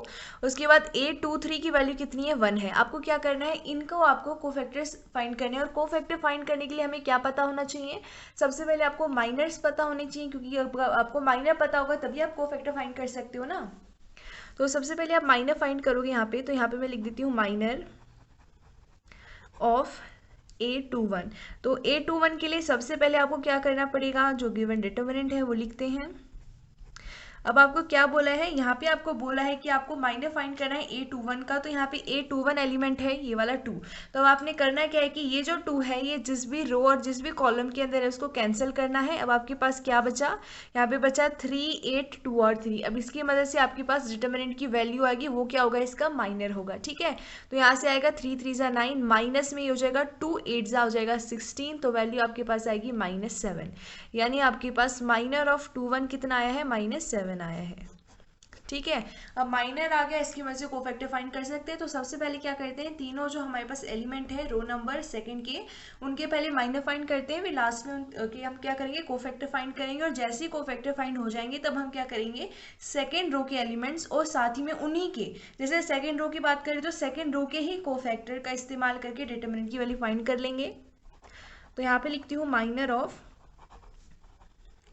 B: उसके बाद A23 की वैल्यू कितनी है, 1 है। आपको क्या करना है, इनको आपको कोफैक्टर्स फाइंड करने हैं और कोफैक्टर फाइंड करने के लिए हमें क्या पता होना चाहिए, सबसे पहले आपको माइनर्स पता होने चाहिए, क्योंकि आपको माइनर पता होगा तभी आप कोफैक्टर फाइंड कर सकते हो ना। तो सबसे पहले आप माइनर फाइंड करोगे यहाँ पे, तो यहाँ पे मैं लिख देती हूँ माइनर ऑफ A21। तो A21 के लिए सबसे पहले आपको क्या करना पड़ेगा, जो गिवन डिटर्मिनेंट है वो लिखते हैं। अब आपको क्या बोला है, यहाँ पे आपको बोला है कि आपको माइनर फाइंड करना है A21 का, तो यहाँ पे A21 एलिमेंट है ये वाला 2। तो अब आपने करना क्या है कि ये जो 2 है ये जिस भी रो और जिस भी कॉलम के अंदर है उसको कैंसिल करना है। अब आपके पास क्या बचा, यहाँ पे बचा 3, 8, 2 और 3। अब इसकी मदद से आपके पास डिटर्मिनेंट की वैल्यू आएगी, वो क्या होगा, इसका माइनर होगा। ठीक है, तो यहाँ से आएगा 3, 3 × 9, माइनस में ये हो जाएगा 2, 8 हो जाएगा 16, तो वैल्यू आपके पास आएगी -7। यानी आपके पास माइनर ऑफ 21 कितना आया है, -7 आया है। ठीक है, अब माइनर आ गया, इसकी वजह से कोफैक्टर फाइंड कर सकते हैं। तो सबसे पहले क्या करते हैं, तीनों जो हमारे पास एलिमेंट है रो नंबर सेकंड के, उनके पहले माइनर फाइंड करते हैं, फिर लास्ट में हम क्या करेंगे, कोफैक्टर फाइंड करेंगे। और जैसे ही कोफैक्टर फाइंड हो जाएंगे तब हम क्या करेंगे, सेकेंड रो के एलिमेंट्स और साथ ही में उन्हीं के, जैसे सेकेंड रो की बात करें तो सेकेंड रो के ही कोफैक्टर का इस्तेमाल करके डिटर्मिनेंट की वैल्यू फाइंड कर लेंगे। तो यहाँ पे लिखती हूँ माइनर ऑफ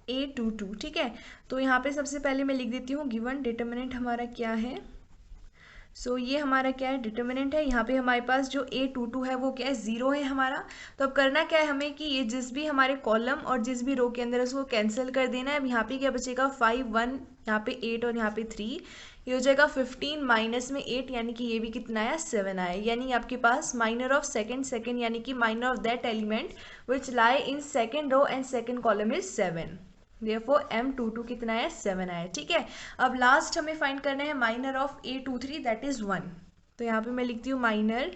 B: A22। ठीक है, तो यहाँ पे सबसे पहले मैं लिख देती हूँ गिवन डिटर्मिनेंट हमारा क्या है। सो ये हमारा क्या है, डिटर्मिनेंट है। यहाँ पे हमारे पास जो A22 है वो क्या है, 0 है हमारा। तो अब करना क्या है हमें कि ये जिस भी हमारे कॉलम और जिस भी रो के अंदर है उसको कैंसिल कर देना है। अब यहाँ पे क्या बचेगा, 5, 1, यहाँ पे 8 और यहाँ पे 3, ये हो जाएगा 15 माइनस में 8, यानी कि ये भी कितना आया, 7 आया। यानी आपके पास माइनर ऑफ सेकेंड यानी कि minor of that element which lie in second row and second column is 7। Therefore M22 कितना है, 7 आया। ठीक है, अब लास्ट हमें फाइंड करना है minor of A23 that is 1। तो यहाँ पे मैं लिखती हूँ माइनर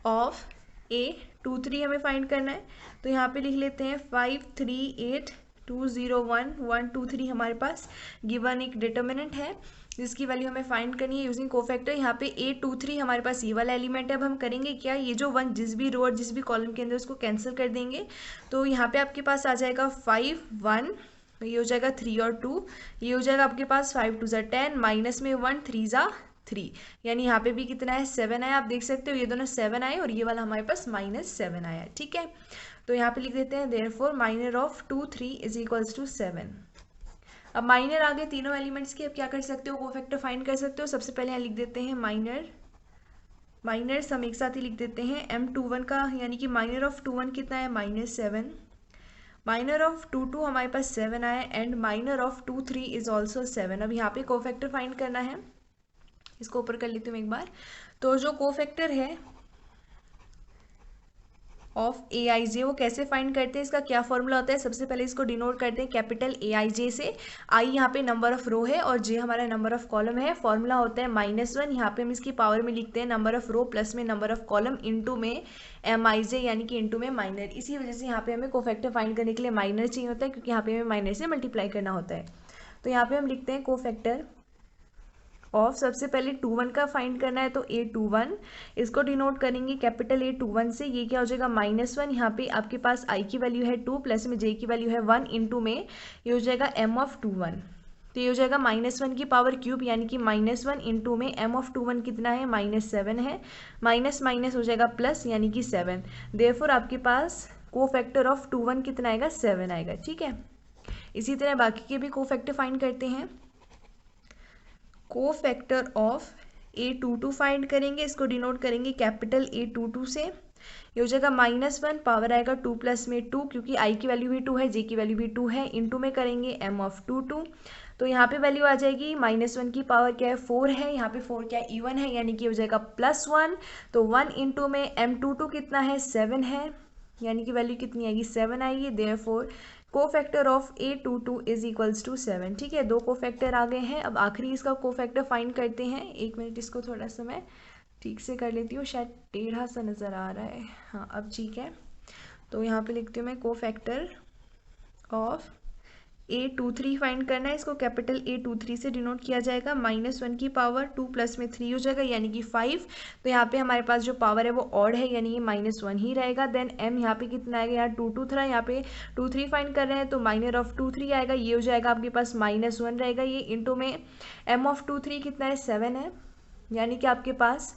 B: ऑफ A23 हमें फाइंड करना है। तो यहाँ पे लिख लेते हैं 5, 3, 8, 2, 0, 1, 1, 2, 3 हमारे पास गिवन एक डिटर्मिनेंट है जिसकी वैल्यू हमें फाइंड करनी है यूजिंग कोफैक्टर। यहाँ पे A23 हमारे पास ये वाला एलिमेंट है। अब हम करेंगे क्या, ये जो 1 जिस भी रो और जिस भी कॉलम के अंदर उसको कैंसिल कर देंगे। तो यहाँ पे आपके पास आ जाएगा 5, 1, ये हो जाएगा 3 और 2, ये हो जाएगा आपके पास 5, 2 = 10, माइनस में 1, 3 = 3, यानी यहाँ पे भी कितना है, 7 आया। आप देख सकते हो ये दोनों 7 आए और ये वाला हमारे पास -7 आया। ठीक है, तो यहाँ पे लिख देते हैं therefore minor of 2, 3 is equals to 7। अब माइनर आ गए तीनों एलिमेंट्स के। अब क्या कर सकते हो, कोफैक्टर फाइंड कर सकते हो। सबसे पहले यहाँ लिख देते हैं माइनर हम एक साथ ही लिख देते हैं M21 का, यानी कि माइनर ऑफ 21 कितना है, -7। माइनर ऑफ 22 हमारे पास 7 आया and minor of 23 is also 7। अब यहाँ पे कोफैक्टर फाइंड करना है। इसको ऊपर कर लेती हूँ एक बार। तो जो कोफैक्टर है ऑफ ए आई जे वो कैसे फाइंड करते हैं, इसका क्या फॉर्मूला होता है। सबसे पहले इसको डिनोट करते हैं कैपिटल ए आई जे से। आई यहाँ पे नंबर ऑफ रो है और जे हमारा नंबर ऑफ कॉलम है। फॉर्मूला होता है -1। यहाँ पे हम इसकी पावर में लिखते हैं नंबर ऑफ रो प्लस में नंबर ऑफ कॉलम इंटू में एम आई जे यानी कि इंटू में माइनर। इसी वजह से यहाँ पे हमें कोफैक्टर फाइंड करने के लिए माइनर चाहिए होता है, क्योंकि यहाँ पे हमें माइनर से मल्टीप्लाई करना होता है। तो यहाँ पे हम लिखते हैं कोफैक्टर ऑफ, सबसे पहले 21 का फाइंड करना है तो A21, इसको डिनोट करेंगे कैपिटल A21 से। ये क्या हो जाएगा -1। यहाँ पे आपके पास I की वैल्यू है 2 प्लस में J की वैल्यू है 1 इंटू में ये हो जाएगा M(21). तो ये हो जाएगा -1 की पावर क्यूब यानी कि -1 इंटू में M(21) कितना है, -7 है। माइनस माइनस हो जाएगा प्लस यानी कि 7। देयरफॉर आपके पास कोफैक्टर ऑफ 21 कितना आएगा, 7 आएगा। ठीक है, इसी तरह बाकी के भी कोफैक्टर फाइंड करते हैं। कोफैक्टर ऑफ A22 फाइंड करेंगे, इसको डिनोट करेंगे कैपिटल A22 से। ये हो जाएगा -1, पावर आएगा 2 प्लस में 2, क्योंकि I की वैल्यू भी 2 है, J की वैल्यू भी 2 है, इंटू में करेंगे M(22). तो यहाँ पे वैल्यू आ जाएगी -1 की पावर क्या है, 4 है, यहाँ पे 4 क्या है, इवन है, यानी कि हो जाएगा +1। तो 1 इंटू में M22 कितना है, 7 है, यानी कि वैल्यू कितनी आएगी, 7 आएगी। Therefore cofactor of A22 is equals to 7। ठीक है, 2 कोफैक्टर आ गए हैं। अब आखिरी इसका कोफैक्टर फाइंड करते हैं। 1 मिनट, इसको थोड़ा सा मैं ठीक से कर लेती हूँ, शायद टेढ़ा सा नज़र आ रहा है। हाँ, अब ठीक है। तो यहाँ पे लिखती हूँ मैं कोफैक्टर ऑफ A23 फाइंड करना है, इसको कैपिटल A23 से डिनोट किया जाएगा। -1 की पावर 2 प्लस में 3 हो जाएगा यानी कि 5। तो यहाँ पे हमारे पास जो पावर है वो ऑड है, यानी ये -1 ही रहेगा। देन M यहाँ पे कितना आएगा, यहाँ 2 2 था, यहाँ पे 2 3 फाइंड कर रहे हैं तो माइनर ऑफ 2 3 आएगा। ये हो जाएगा आपके पास -1 रहेगा, ये इंटू में M(23) कितना है, 7 है, यानी कि आपके पास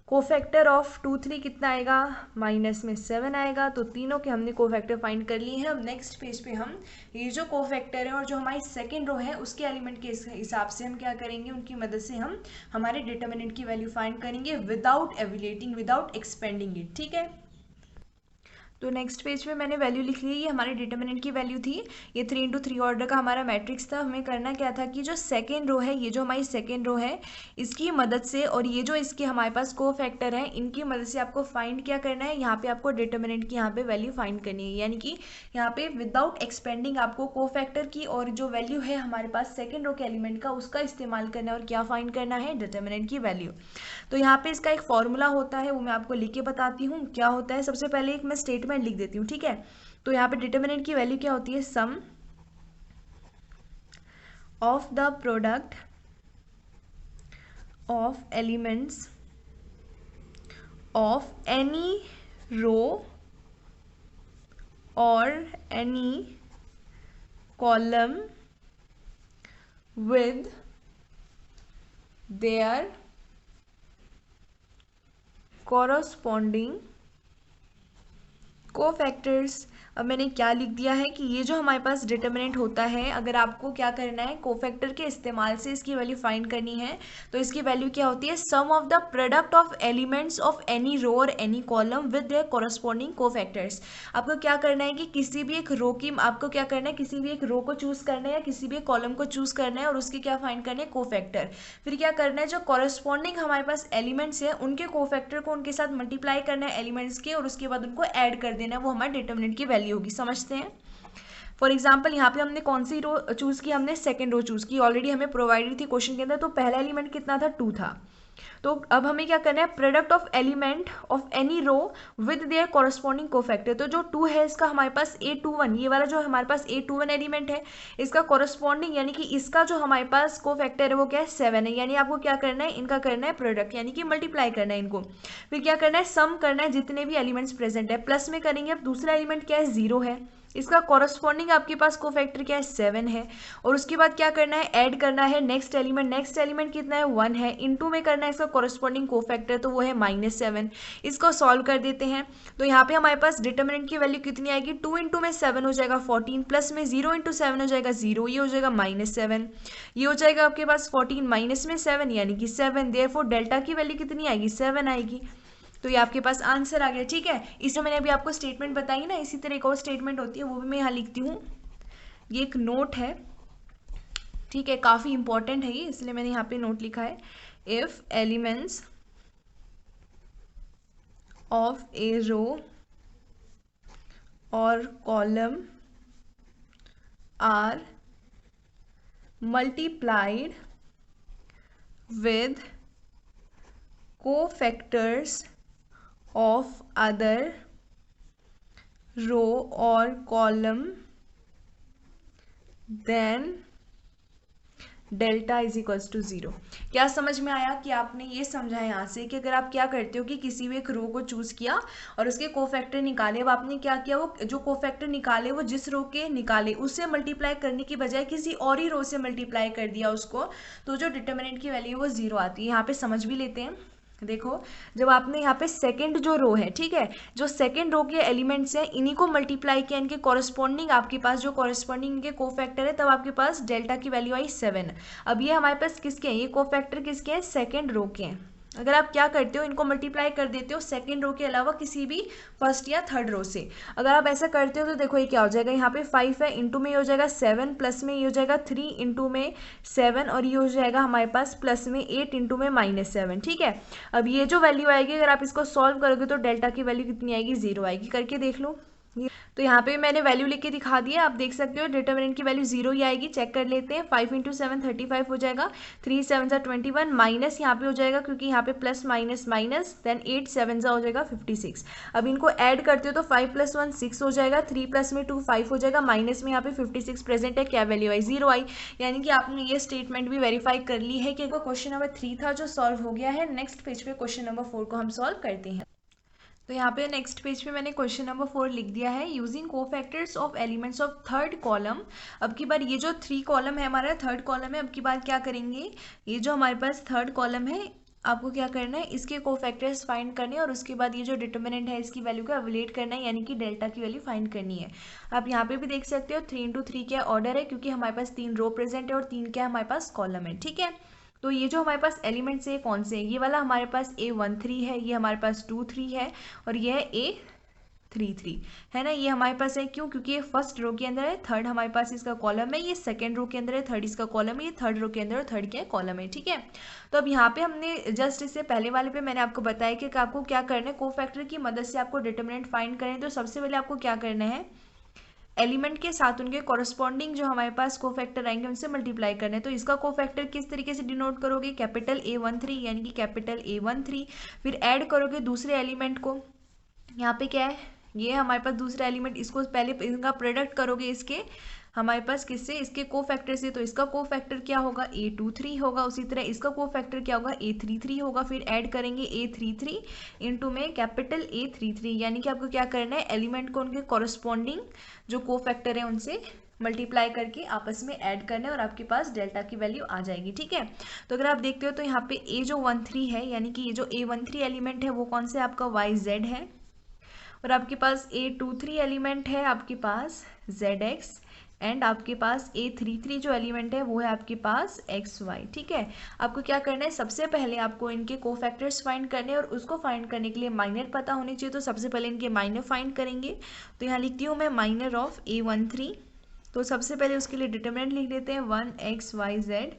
B: कोफैक्टर ऑफ 23 कितना आएगा, -7 आएगा। तो तीनों के हमने कोफैक्टर फाइंड कर लिए हैं। अब नेक्स्ट पेज पे हम ये जो कोफैक्टर है और जो हमारी सेकंड रो है उसके एलिमेंट के हिसाब से हम क्या करेंगे, उनकी मदद से हम हमारे डिटर्मिनेंट की वैल्यू फाइंड करेंगे without evaluating, without expanding it. ठीक है, तो नेक्स्ट पेज पे मैंने वैल्यू लिख ली, ये हमारे डिटर्मिनेंट की वैल्यू थी। ये 3 इंटू 3 ऑर्डर का हमारा मैट्रिक्स था। हमें करना क्या था कि जो सेकेंड रो है, ये जो हमारी सेकेंड रो है, इसकी मदद से और ये जो इसके हमारे पास कोफैक्टर है, इनकी मदद से आपको फाइंड क्या करना है, यहाँ पे आपको डिटर्मिनेंट की यहाँ पे वैल्यू फाइंड करनी है। यानी कि यहाँ पे विदाउट एक्सपेंडिंग आपको कोफैक्टर की और जो वैल्यू है हमारे पास सेकेंड रो के एलिमेंट का, उसका इस्तेमाल करना है और क्या फाइंड करना है, डिटर्मिनेंट की वैल्यू। तो यहाँ पे इसका एक फॉर्मूला होता है, वो मैं आपको लिख के बताती हूँ क्या होता है। सबसे पहले एक मैं स्टेटमेंट लिख देती हूँ। ठीक है, तो यहाँ पे डिटर्मिनेंट की वैल्यू क्या होती है, sum of the product of elements of any row और any column with their corresponding cofactors. अब मैंने क्या लिख दिया है कि ये जो हमारे पास डिटर्मिनेंट होता है, अगर आपको क्या करना है, कोफैक्टर के इस्तेमाल से इसकी वैल्यू फाइंड करनी है, तो इसकी वैल्यू क्या होती है, sum of the product of elements of any row और any column with their corresponding cofactors. आपको क्या करना है कि किसी भी एक रो की, आपको क्या करना है, किसी भी एक रो को चूज करना है या किसी भी एक कॉलम को चूज करना है और उसके क्या फाइंड करना है, कोफैक्टर। फिर क्या करना है, जो कॉरस्पॉन्डिंग हमारे पास एलिमेंट्स है उनके कोफैक्टर को उनके साथ मल्टीप्लाई करना है एलिमेंट्स के, और उसके बाद उनको ऐड कर देना है, वो हमारे डिटर्मिनेंट की वैल्यू होगी। समझते हैं। फॉर एग्जाम्पल यहाँ पे हमने कौन सी रो चूज की, हमने सेकंड रो चूज की, ऑलरेडी हमें प्रोवाइडेड थी क्वेश्चन के अंदर। तो पहला एलिमेंट कितना था, 2 था। तो अब हमें क्या करना है, product of element of any row with their corresponding cofactor. तो जो 2 है इसका हमारे पास A21, ये वाला जो हमारे पास A21 एलिमेंट है, इसका कॉरस्पॉन्डिंग यानी कि इसका जो हमारे पास कोफैक्टर है वो क्या है, 7 है। यानी आपको क्या करना है, इनका करना है प्रोडक्ट, यानी कि मल्टीप्लाई करना है इनको। फिर क्या करना है, सम करना है जितने भी एलिमेंट्स प्रेजेंट है, प्लस में करेंगे। अब दूसरा एलिमेंट क्या है, 0 है, इसका कॉरस्पॉन्डिंग आपके पास कोफैक्टर क्या है, 7 है। और उसके बाद क्या करना है, ऐड करना है नेक्स्ट एलिमेंट कितना है, 1 है, इनटू में करना है इसका कॉरस्पॉन्डिंग कोफैक्टर, तो वो है -7। इसको सॉल्व कर देते हैं। तो यहाँ पे हमारे पास डिटर्मिनेंट की वैल्यू कितनी आएगी, 2 इंटू में 7 हो जाएगा 14, प्लस में 0 इंटू 7 हो जाएगा 0, ये हो जाएगा -7। ये हो जाएगा आपके पास 14 माइनस में 7 यानी कि 7। देयरफॉर डेल्टा की वैल्यू कितनी आएगी, 7 आएगी। तो ये आपके पास आंसर आ गया। ठीक है, इसमें मैंने अभी आपको स्टेटमेंट बताई ना, इसी तरह एक और स्टेटमेंट होती है, वो भी मैं यहाँ लिखती हूँ। ये एक नोट है, ठीक है, काफ़ी इंपॉर्टेंट है ये, इसलिए मैंने यहाँ पे नोट लिखा है। if elements of a row or column are multiplied with cofactors of other row or column, then delta is equals to zero. क्या समझ में आया कि आपने ये समझा है यहाँ से कि अगर आप क्या करते हो कि किसी भी एक रो को चूज किया और उसके कोफैक्टर निकाले, अब आपने क्या किया, वो जो कोफैक्टर निकाले वो जिस रो के निकाले उससे मल्टीप्लाई करने की बजाय किसी और ही रो से मल्टीप्लाई कर दिया उसको, तो जो डिटर्मिनेंट की वैल्यू वो जीरो आती है। यहाँ पे समझ भी लेते हैं। देखो, जब आपने यहाँ पे सेकंड जो रो है, ठीक है, जो सेकंड रो के एलिमेंट्स हैं इन्हीं को मल्टीप्लाई किया, इनके कॉरस्पॉन्डिंग आपके पास जो कॉरस्पॉन्डिंग इनके कोफैक्टर है, तब आपके पास डेल्टा की वैल्यू आई 7। अब ये हमारे पास किसके हैं, ये कोफैक्टर किसके हैं, सेकंड रो के हैं। अगर आप क्या करते हो, इनको मल्टीप्लाई कर देते हो सेकंड रो के अलावा किसी भी फर्स्ट या थर्ड रो से। अगर आप ऐसा करते हो तो देखो ये क्या हो जाएगा, यहाँ पे 5 है, इंटू में ये हो जाएगा 7, प्लस में ये हो जाएगा 3, इंटू में 7, और ये हो जाएगा हमारे पास प्लस में 8, इंटू में -7। ठीक है, अब ये जो वैल्यू आएगी अगर आप इसको सॉल्व करोगे तो डेल्टा की वैल्यू कितनी आएगी, 0 आएगी। करके देख लो। तो यहाँ पे मैंने वैल्यू लिख के दिखा दिया, आप देख सकते हो डिटर्मिनेंट की वैल्यू 0 ही आएगी। चेक कर लेते हैं, 5 × 7 35 हो जाएगा, 3 7 21, माइनस यहाँ पे हो जाएगा क्योंकि यहाँ पे प्लस माइनस माइनस, देन 8 7 हो जाएगा 56। अब इनको ऐड करते हो तो 5 + 1 6 हो जाएगा, 3 + में 2 5 हो जाएगा, माइनस में यहाँ पे 56 प्रेजेंट है, क्या वैल्यू आई, 0 आई। यानी कि आपने ये स्टेटमेंट भी वेरीफाई कर ली है कि क्वेश्चन नंबर 3 था जो सॉल्व हो गया है। नेक्स्ट पेज पे क्वेश्चन नंबर 4 को हम सॉल्व करते हैं। तो यहाँ पे नेक्स्ट पेज पे मैंने क्वेश्चन नंबर 4 लिख दिया है, using cofactors of elements of third column. अब की बार ये जो 3 कॉलम है हमारा थर्ड कॉलम है, अब की बार क्या करेंगे, ये जो हमारे पास थर्ड कॉलम है आपको क्या करना है, इसके कोफैक्टर्स फाइंड करने और उसके बाद ये जो डिटर्मिनेंट है इसकी वैल्यू को एवलेट करना है, यानी कि डेल्टा की वैल्यू फाइंड करनी है। आप यहाँ पे भी देख सकते हो 3 × 3 क्या ऑर्डर है, क्योंकि हमारे पास 3 रो प्रेजेंट है और 3 क्या हमारे पास कॉलम है। ठीक है, तो ये जो हमारे पास एलिमेंट्स है कौन से हैं, ये वाला हमारे पास A13 है, ये हमारे पास 23 है और ये है A33 है ना। ये हमारे पास है क्यों, क्योंकि ये फर्स्ट रो के अंदर है, थर्ड हमारे पास इसका कॉलम है, ये सेकंड रो के अंदर है, थर्ड इसका कॉलम है, ये थर्ड रो के अंदर और थर्ड क्या कॉलम है। ठीक है, तो अब यहाँ पे हमने जस्ट इससे पहले वाले पे मैंने आपको बताया कि आपको क्या करना है, कोफैक्टर की मदद से आपको डिटर्मिनेंट फाइंड करें। तो सबसे पहले आपको क्या करना है, एलिमेंट के साथ उनके कॉरस्पॉन्डिंग जो हमारे पास कोफैक्टर आएंगे उनसे मल्टीप्लाई करने। तो इसका कोफैक्टर किस तरीके से डिनोट करोगे, कैपिटल A13 यानी कि कैपिटल A13, फिर ऐड करोगे दूसरे एलिमेंट को, यहाँ पे क्या है, ये हमारे पास दूसरा एलिमेंट, इसको पहले इनका प्रोडक्ट करोगे इसके हमारे पास किससे, इसके कोफैक्टर से। तो इसका कोफैक्टर क्या होगा, A23 होगा, उसी तरह इसका कोफैक्टर क्या होगा, A33 होगा, फिर ऐड करेंगे A33 इंटू में कैपिटल A33, यानी कि आपको क्या करना है, एलिमेंट को उनके कॉरस्पॉन्डिंग जो कोफैक्टर है उनसे मल्टीप्लाई करके आपस में ऐड करना है और आपके पास डेल्टा की वैल्यू आ जाएगी। ठीक है, तो अगर आप देखते हो तो यहाँ पे A जो 13 है, यानी कि ये जो A13 एलिमेंट है वो कौन से आपका YZ है, और आपके पास A23 एलिमेंट है आपके पास ZX, एंड आपके पास A33 जो एलिमेंट है वो है आपके पास XY। ठीक है, आपको क्या करना है, सबसे पहले आपको इनके कोफैक्टर्स फाइंड करने और उसको फाइंड करने के लिए माइनर पता होनी चाहिए। तो सबसे पहले इनके माइनर फाइंड करेंगे। तो यहाँ लिखती हूँ मैं माइनर ऑफ A13। तो सबसे पहले उसके लिए डिटर्मिनेंट लिख देते हैं 1XYZ,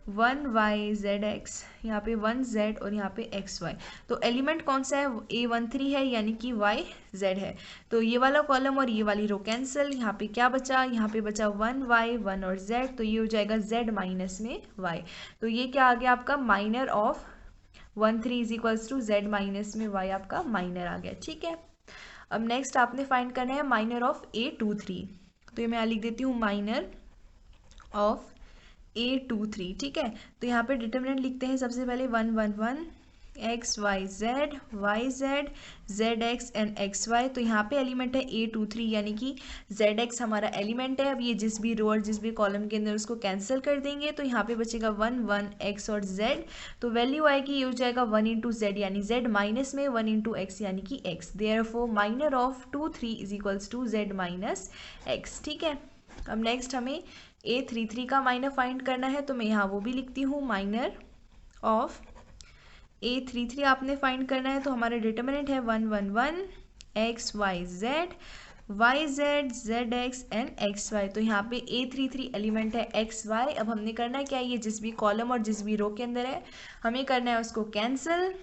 B: 1YZX, यहाँ पे 1Z और यहाँ पे XY। तो एलिमेंट कौन सा है, A13 है यानी कि YZ है। तो ये वाला कॉलम और ये वाली रो कैंसिल, यहाँ पे क्या बचा, यहाँ पे बचा 1Y 1 और Z, तो ये हो जाएगा Z माइनस में Y। तो ये क्या आ गया आपका minor of 13 is equals to Z minus में Y, आपका माइनर आ गया। ठीक है, अब नेक्स्ट आपने फाइंड करना है माइनर ऑफ A23। तो ये मैं लिख देती हूँ माइनर ऑफ A23। ठीक है, तो यहाँ पे डिटर्मिनेंट लिखते हैं सबसे पहले 1 1 1 XYZ YZ ZX and XY। तो यहाँ पे एलिमेंट है A23 यानी कि ZX हमारा एलिमेंट है। अब ये जिस भी रो और जिस भी कॉलम के अंदर उसको कैंसिल कर देंगे तो यहाँ पे बचेगा 1 1 X और Z। तो वैल्यू आएगी, ये हो जाएगा 1 × Z यानी Z माइनस में 1 × X यानी कि X। Therefore minor of 23 is equals to Z minus X। ठीक है, अब नेक्स्ट हमें A33 का माइनर फाइंड करना है। तो मैं यहाँ वो भी लिखती हूँ, माइनर ऑफ A33 आपने फाइंड करना है। तो हमारा डिटर्मिनेंट है 1 1 1 XYZ Y Z, Z X and X Y. तो यहाँ पे A33 एलिमेंट है एक्स वाई। अब हमने करना है क्या, ये जिस भी कॉलम और जिस भी रो के अंदर है हमें करना है उसको कैंसिल।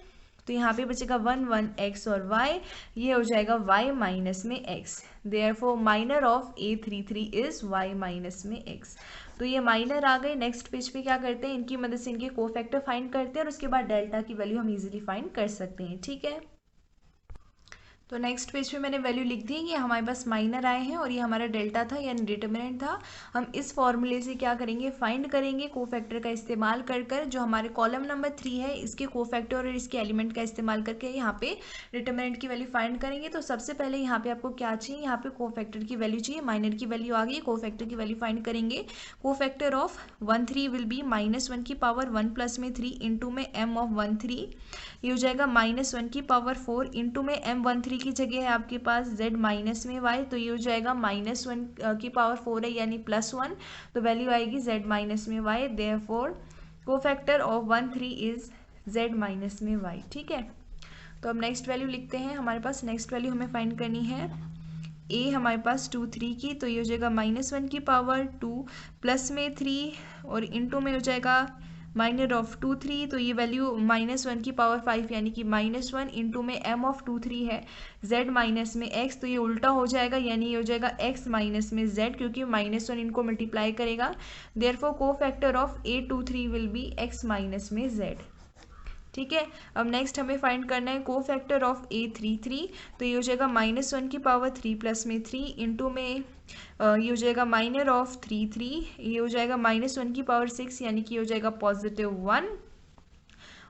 B: तो यहाँ पे बचेगा 1 1 एक्स और वाई, ये हो जाएगा वाई माइनस में X. Therefore minor of A33 is Y minus में एक्स। तो ये माइनर आ गए। नेक्स्ट पेज पे क्या करते हैं, इनकी मदद से इनके कोफैक्टर फाइंड करते हैं और उसके बाद डेल्टा की वैल्यू हम इजीली फाइंड कर सकते हैं। ठीक है, तो नेक्स्ट पेज पे मैंने वैल्यू लिख दी। ये हमारे पास माइनर आए हैं और ये हमारा डेल्टा था यानी डिटर्मिनेंट था। हम इस फॉर्मूले से क्या करेंगे, फाइंड करेंगे कोफैक्टर का इस्तेमाल कर कर। जो हमारे कॉलम नंबर 3 है इसके कोफैक्टर और इसके एलिमेंट का इस्तेमाल करके यहाँ पे डिटर्मिनेंट की वैल्यू फाइंड करेंगे। तो सबसे पहले यहाँ पे आपको क्या चाहिए, यहाँ पे कोफैक्टर की वैल्यू चाहिए। माइनर की वैल्यू आ गई, कोफैक्टर की वैल्यू फाइंड करेंगे। कोफैक्टर ऑफ 1 3 विल बी -1 की पावर 1 प्लस में 3 इंटू में m ऑफ 1 3, ये हो जाएगा -1 की पावर 4 इंटू में m 1 3 की जगह है आपके पास z माइनस में y, तो ये हो जाएगा -1 की पावर 4 है यानी +1, तो वैल्यू आएगी z माइनस में y। Therefore cofactor of 1 3 is z minus में y। ठीक है, तो अब नेक्स्ट वैल्यू लिखते हैं। हमारे पास नेक्स्ट वैल्यू हमें फाइंड करनी है a हमारे पास 2 3 की, तो ये हो जाएगा -1 की पावर 2 प्लस में 3 और इंटू में हो जाएगा माइनर ऑफ 2 3, तो ये वैल्यू -1 की पावर 5 यानी कि -1 इंटू में m ऑफ 2 3 है z माइनस में x, तो ये उल्टा हो जाएगा यानी ये हो जाएगा x माइनस में z, क्योंकि -1 इनको मल्टीप्लाई करेगा। Therefore cofactor of A23 will be x minus में z। ठीक है, अब नेक्स्ट हमें फाइंड करना है कोफैक्टर ऑफ A33, तो ये हो जाएगा -1 की पावर 3 प्लस में 3 इंटू में ये हो जाएगा माइनर ऑफ 3 3, ये हो जाएगा -1 की पावर 6 यानी कि ये हो जाएगा +1,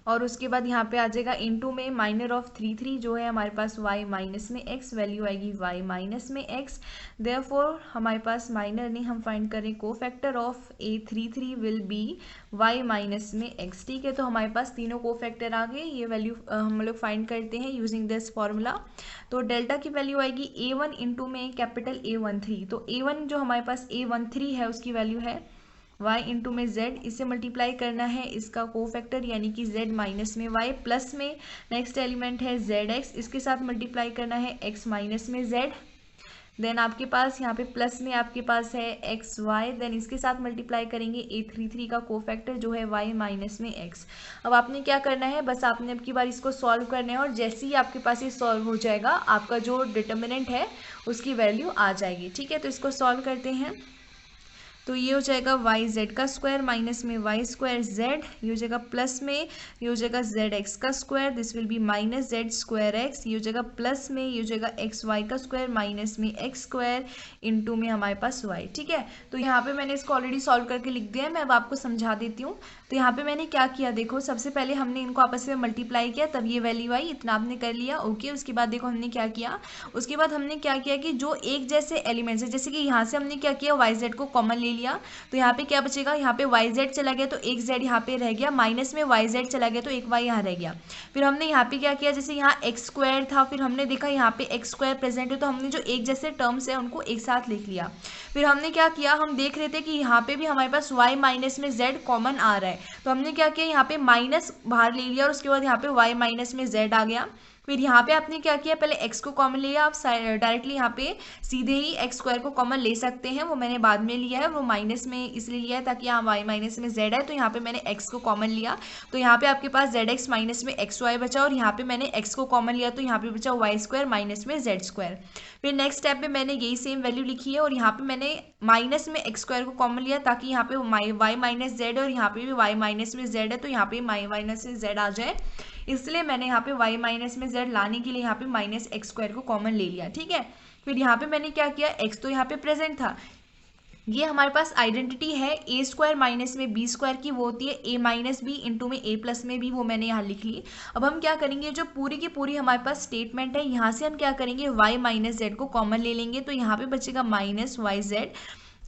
B: और उसके बाद यहाँ पे आ जाएगा इंटू में माइनर ऑफ 3 3 जो है हमारे पास y माइनस में x, वैल्यू आएगी y माइनस में x। देयरफॉर हमारे पास माइनर नहीं, हम फाइंड करें cofactor of A33 will be y minus में x। ठीक है, तो हमारे पास तीनों कोफैक्टर आ गए। ये वैल्यू हम लोग फाइंड करते हैं यूजिंग दिस फॉर्मूला। तो डेल्टा की वैल्यू आएगी A1 इंटू में कैपिटल A13, तो A1 जो हमारे पास A13 है उसकी वैल्यू है y इंटू में z, इसे मल्टीप्लाई करना है इसका कोफैक्टर यानी कि z माइनस में y, प्लस में नेक्स्ट एलिमेंट है zx, इसके साथ मल्टीप्लाई करना है x माइनस में z। देन आपके पास यहाँ पे प्लस में आपके पास है एक्स वाई, देन इसके साथ मल्टीप्लाई करेंगे A33 का कोफैक्टर जो है y माइनस में x। अब आपने क्या करना है, बस आपने अब की बार इसको सॉल्व करना है और जैसे ही आपके पास ये सॉल्व हो जाएगा आपका जो डिटर्मिनेंट है उसकी वैल्यू आ जाएगी। ठीक है, तो इसको सॉल्व करते हैं। तो ये हो जाएगा वाई जेड का स्क्वायर माइनस में वाई स्क्वायर जेड, ये हो जाएगा प्लस में ये हो जाएगा जेड एक्स का square, this will be minus Z square x, ये हो जाएगा प्लस में ये हो जाएगा एक्स वाई का स्क्वायर माइनस में एक्स स्क्वायर इंटू में हमारे पास वाई। ठीक है, तो यहाँ पे मैंने इसको ऑलरेडी सॉल्व करके लिख दिया है, मैं अब आपको समझा देती हूँ। तो यहाँ पे मैंने क्या किया, देखो सबसे पहले हमने इनको आपस में मल्टीप्लाई किया तब ये वैल्यू आई, इतना आपने कर लिया। ओके, उसके बाद देखो हमने क्या किया, उसके बाद हमने क्या किया कि जो एक जैसे एलिमेंट्स है, जैसे कि यहाँ से हमने क्या किया वाई जेड को कॉमन ले लिया, तो यहाँ पे क्या बचेगा, यहाँ पे वाई जेड चला गया तो एक जेड यहाँ पे रह गया, माइनस में वाई जेड चला गया तो एक वाई यहाँ रह गया। फिर हमने यहाँ पे क्या किया, जैसे यहाँ एक्स स्क्वायर था, फिर हमने देखा यहाँ पे एक्स स्क्वायर प्रेजेंट है तो हमने जो एक जैसे टर्म्स है उनको एक साथ लिख लिया। फिर हमने क्या किया, हम देख रहे थे कि यहाँ पे भी हमारे पास y माइनस में z कॉमन आ रहा है, तो हमने क्या किया, यहाँ पे माइनस बाहर ले लिया और उसके बाद यहाँ पे y माइनस में z आ गया। फिर यहाँ पे आपने क्या किया, पहले x को कॉमन लिया, आप डायरेक्टली यहाँ पे सीधे ही एक्स स्क्वायर को कॉमन ले सकते हैं, वो मैंने बाद में लिया है, वो माइनस में इसलिए लिया है ताकि यहाँ y माइनस में z है, तो यहाँ पे मैंने x को कॉमन लिया, तो यहाँ पे आपके पास zx माइनस में xy बचा और यहाँ पे मैंने x को कॉमन लिया तो यहाँ पे बचा y स्क्वायर माइनस में z स्क्वायर। फिर नेक्स्ट स्टेप में मैंने यही सेम वैल्यू लिखी है और यहाँ पे मैंने माइनस में एक्स स्क्वायर को कॉमन लिया ताकि यहाँ पे y माइनस जेड और यहाँ पे भी y माइनस में z है, तो यहाँ पे y माइनस में z आ जाए, इसलिए मैंने यहाँ पे y माइनस में z लाने के लिए यहाँ पे माइनस एक्स स्क्वायर को कॉमन ले लिया। ठीक है, फिर यहाँ पे मैंने क्या किया, x तो यहाँ पे प्रेजेंट था, ये हमारे पास आइडेंटिटी है ए स्क्वायर माइनस में बी स्क्वायर की, वो होती है ए माइनस बी इंटू में ए प्लस में बी, वो मैंने यहाँ लिख ली। अब हम क्या करेंगे, जो पूरी की पूरी हमारे पास स्टेटमेंट है यहाँ से हम क्या करेंगे, y माइनस जेड को कॉमन ले लेंगे, तो यहाँ पे बचेगा माइनस वाई जेड,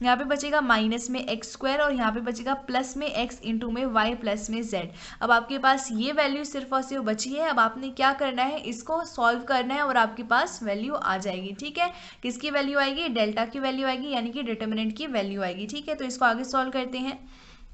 B: यहाँ पे बचेगा माइनस में एक्स स्क्वायर और यहाँ पे बचेगा प्लस में एक्स इंटू में वाई प्लस में जेड। अब आपके पास ये वैल्यू सिर्फ और सिर्फ बची है। अब आपने क्या करना है, इसको सॉल्व करना है और आपके पास वैल्यू आ जाएगी। ठीक है, किसकी वैल्यू आएगी, डेल्टा की वैल्यू आएगी यानी कि डिटर्मिनेंट की वैल्यू आएगी। ठीक है, तो इसको आगे सॉल्व करते हैं।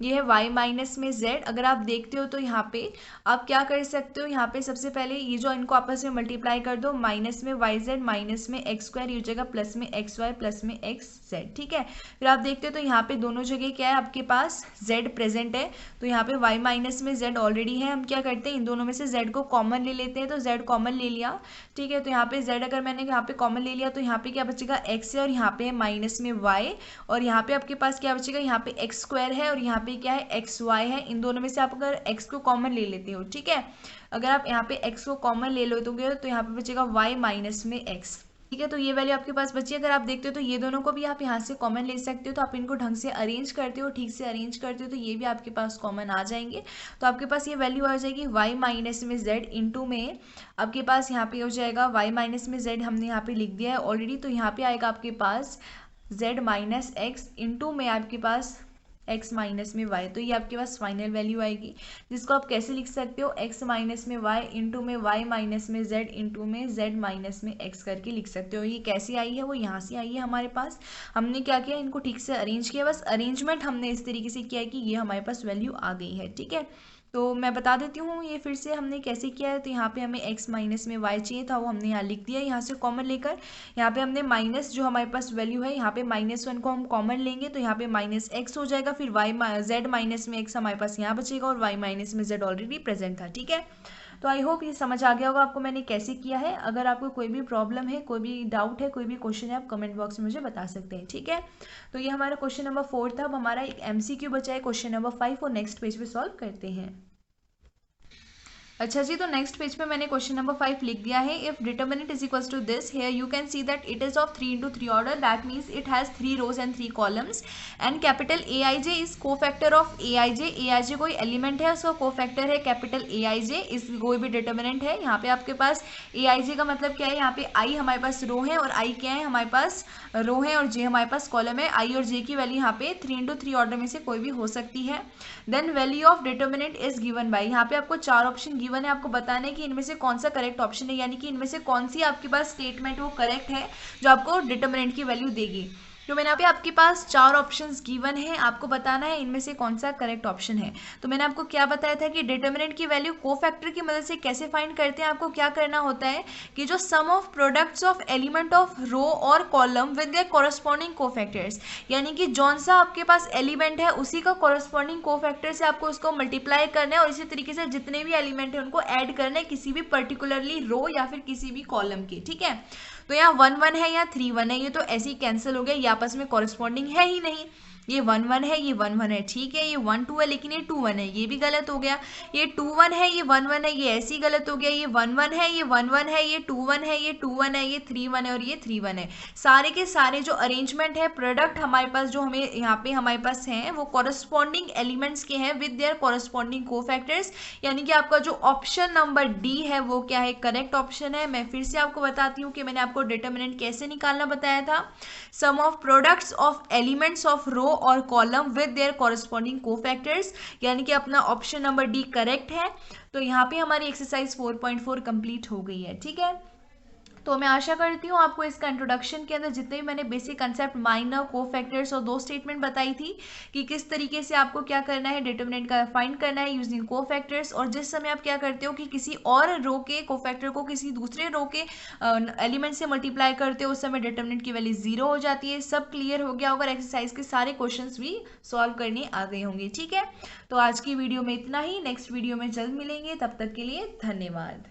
B: ये है y माइनस में z। अगर आप देखते हो तो यहाँ पे आप क्या कर सकते हो, यहाँ पे सबसे पहले ये जो इनको आपस में मल्टीप्लाई कर दो, माइनस में yz माइनस में x स्क्वायर, ये जगह प्लस में xy प्लस में xz, ठीक है। फिर आप देखते हो तो यहाँ पे दोनों जगह क्या है, आपके पास z प्रेजेंट है, तो यहाँ पे y माइनस में z ऑलरेडी है। हम क्या करते हैं, इन दोनों में से z को कॉमन ले लेते हैं, तो z कॉमन ले लिया, ठीक है। तो यहाँ पे z अगर मैंने यहाँ पे कॉमन ले लिया तो यहाँ पे क्या बचेगा, x है और यहाँ पे माइनस में y, और यहाँ पे आपके पास क्या बचेगा, यहाँ पे x स्क्वायर है और यहाँ पे क्या है एक्स वाई है। इन दोनों में से आप अगर x को कॉमन ले लेते हो, ठीक है, अगर आप यहाँ पे x को कॉमन ले लोगे तो यहाँ पे बचेगा y माइनस में x, ठीक है। तो ये वैल्यू आपके पास बची। अगर आप देखते हो तो ये दोनों को भी आप यहाँ से कॉमन ले सकते हो, तो आप इनको ढंग से अरेंज करते हो, ठीक से अरेंज करते हो तो ये भी आपके पास कॉमन आ जाएंगे। तो आपके पास ये वैल्यू आ जाएगी y माइनस में z इंटू में आपके पास यहाँ पे हो जाएगा y माइनस में z, हमने यहाँ पे लिख दिया है ऑलरेडी, तो यहाँ पे आएगा आपके पास z माइनस एक्स इंटू में आपके पास x माइनस में y। तो ये आपके पास फाइनल वैल्यू आएगी, जिसको आप कैसे लिख सकते हो, x माइनस में y इंटू में y माइनस में z इंटू में z माइनस में x करके लिख सकते हो। ये कैसे आई है, वो यहाँ से आई है हमारे पास। हमने क्या किया, इनको ठीक से अरेंज किया, बस अरेंजमेंट हमने इस तरीके से किया है कि ये हमारे पास वैल्यू आ गई है, ठीक है। तो मैं बता देती हूँ ये फिर से हमने कैसे किया है। तो यहाँ पे हमें x माइनस में y चाहिए था, वो हमने यहाँ लिख दिया, यहाँ से कॉमन लेकर यहाँ पे हमने माइनस जो हमारे पास वैल्यू है, यहाँ पे -1 को हम कॉमन लेंगे तो यहाँ पे माइनस एक्स हो जाएगा, फिर z माइनस में x हमारे पास यहाँ बचेगा और y माइनस में z ऑलरेडी प्रेजेंट था, ठीक है। तो आई होप ये समझ आ गया होगा आपको मैंने कैसे किया है। अगर आपको कोई भी प्रॉब्लम है, कोई भी डाउट है, कोई भी क्वेश्चन है, आप कमेंट बॉक्स में मुझे बता सकते हैं, ठीक है। तो ये हमारा क्वेश्चन नंबर 4 था। अब हमारा एक MCQ बचा है क्वेश्चन नंबर 5, और नेक्स्ट पेज पे सॉल्व करते हैं। अच्छा जी, तो नेक्स्ट पेज पे मैंने क्वेश्चन नंबर 5 लिख दिया है। If determinant is equals to this, here you can see that it is of 3 into 3 order, that means it has 3 rows and 3 columns, and capital AIJ is cofactor of AIJ। AIJ कोई एलिमेंट है, उसका कोफैक्टर है कैपिटल AIJ, इस कोई भी डिटर्मिनेंट है। यहाँ पे आपके पास AIJ का मतलब क्या है, यहाँ पे I हमारे पास रो है और I क्या है, हमारे पास रो है, और J हमारे पास कॉलम है। I और J की वैल्यू यहाँ पे 3 into 3 ऑर्डर में से कोई भी हो सकती है। Then value of determinant is given by, यहाँ पे आपको 4 ऑप्शन गिवन है, आपको बताना है कि इनमें से कौन सा करेक्ट ऑप्शन है, यानी कि इनमें से कौन सी आपके पास स्टेटमेंट वो करेक्ट है जो आपको डिटर्मिनेंट की वैल्यू देगी। तो मैंने यहाँ पे आपके पास 4 ऑप्शंस गिवन है, आपको बताना है इनमें से कौन सा करेक्ट ऑप्शन है। तो मैंने आपको क्या बताया था कि डिटर्मिनेंट की वैल्यू कोफैक्टर की मदद से कैसे फाइंड करते हैं। आपको क्या करना होता है कि जो sum of products of element of row और column with their corresponding cofactors, यानी कि जौन सा आपके पास एलिमेंट है उसी का कॉरस्पॉन्डिंग कोफैक्टर से आपको उसको मल्टीप्लाई करना है, और इसी तरीके से जितने भी एलिमेंट है उनको ऐड करना है किसी भी पर्टिकुलरली रो या फिर किसी भी कॉलम के, ठीक है। तो यहाँ 1 1 है या 3 1 है, ये तो ऐसे ही कैंसिल हो गया, ये आपस में कॉरस्पॉन्डिंग है ही नहीं। ये 1 1 है, ये 1 1 है, ठीक है। ये 1 2 है लेकिन ये 2 1 है, ये भी गलत हो गया। ये 2 1 है, ये 1 1 है, ये ऐसे ही गलत हो गया। ये 1 1 है, ये 1 1 है, ये 2 1 है, ये 2 1 है, ये 3 1 है और ये 3 1 है। सारे के सारे जो अरेंजमेंट है, प्रोडक्ट हमारे पास जो हमें यहाँ पे हमारे पास हैं, वो कॉरस्पॉन्डिंग एलिमेंट्स के हैं विद देयर कॉरस्पॉन्डिंग कोफैक्टर्स, यानी कि आपका जो ऑप्शन नंबर डी है वो क्या है, करेक्ट ऑप्शन है। मैं फिर से आपको बताती हूँ कि मैंने आपको डिटर्मिनेंट कैसे निकालना बताया था। Sum of products of elements of row और column with their corresponding cofactors, यानी कि अपना ऑप्शन नंबर डी करेक्ट है। तो यहाँ पे हमारी एक्सरसाइज 4.4 कंप्लीट हो गई है, ठीक है। तो मैं आशा करती हूँ आपको इसका इंट्रोडक्शन के अंदर जितने भी मैंने बेसिक कंसेप्ट, माइनर, कोफैक्टर्स और 2 स्टेटमेंट बताई थी कि किस तरीके से आपको क्या करना है, डिटर्मिनेंट का फाइंड करना है यूजिंग कोफैक्टर्स, और जिस समय आप क्या करते हो कि किसी और रो के कोफैक्टर को किसी दूसरे रो के एलिमेंट से मल्टीप्लाई करते हो, उस समय डिटर्मिनेंट की वैल्यू 0 हो जाती है। सब क्लियर हो गया होगा, एक्सरसाइज के सारे क्वेश्चन भी सॉल्व करने आ गए होंगे, ठीक है। तो आज की वीडियो में इतना ही, नेक्स्ट वीडियो में जल्द मिलेंगे, तब तक के लिए धन्यवाद।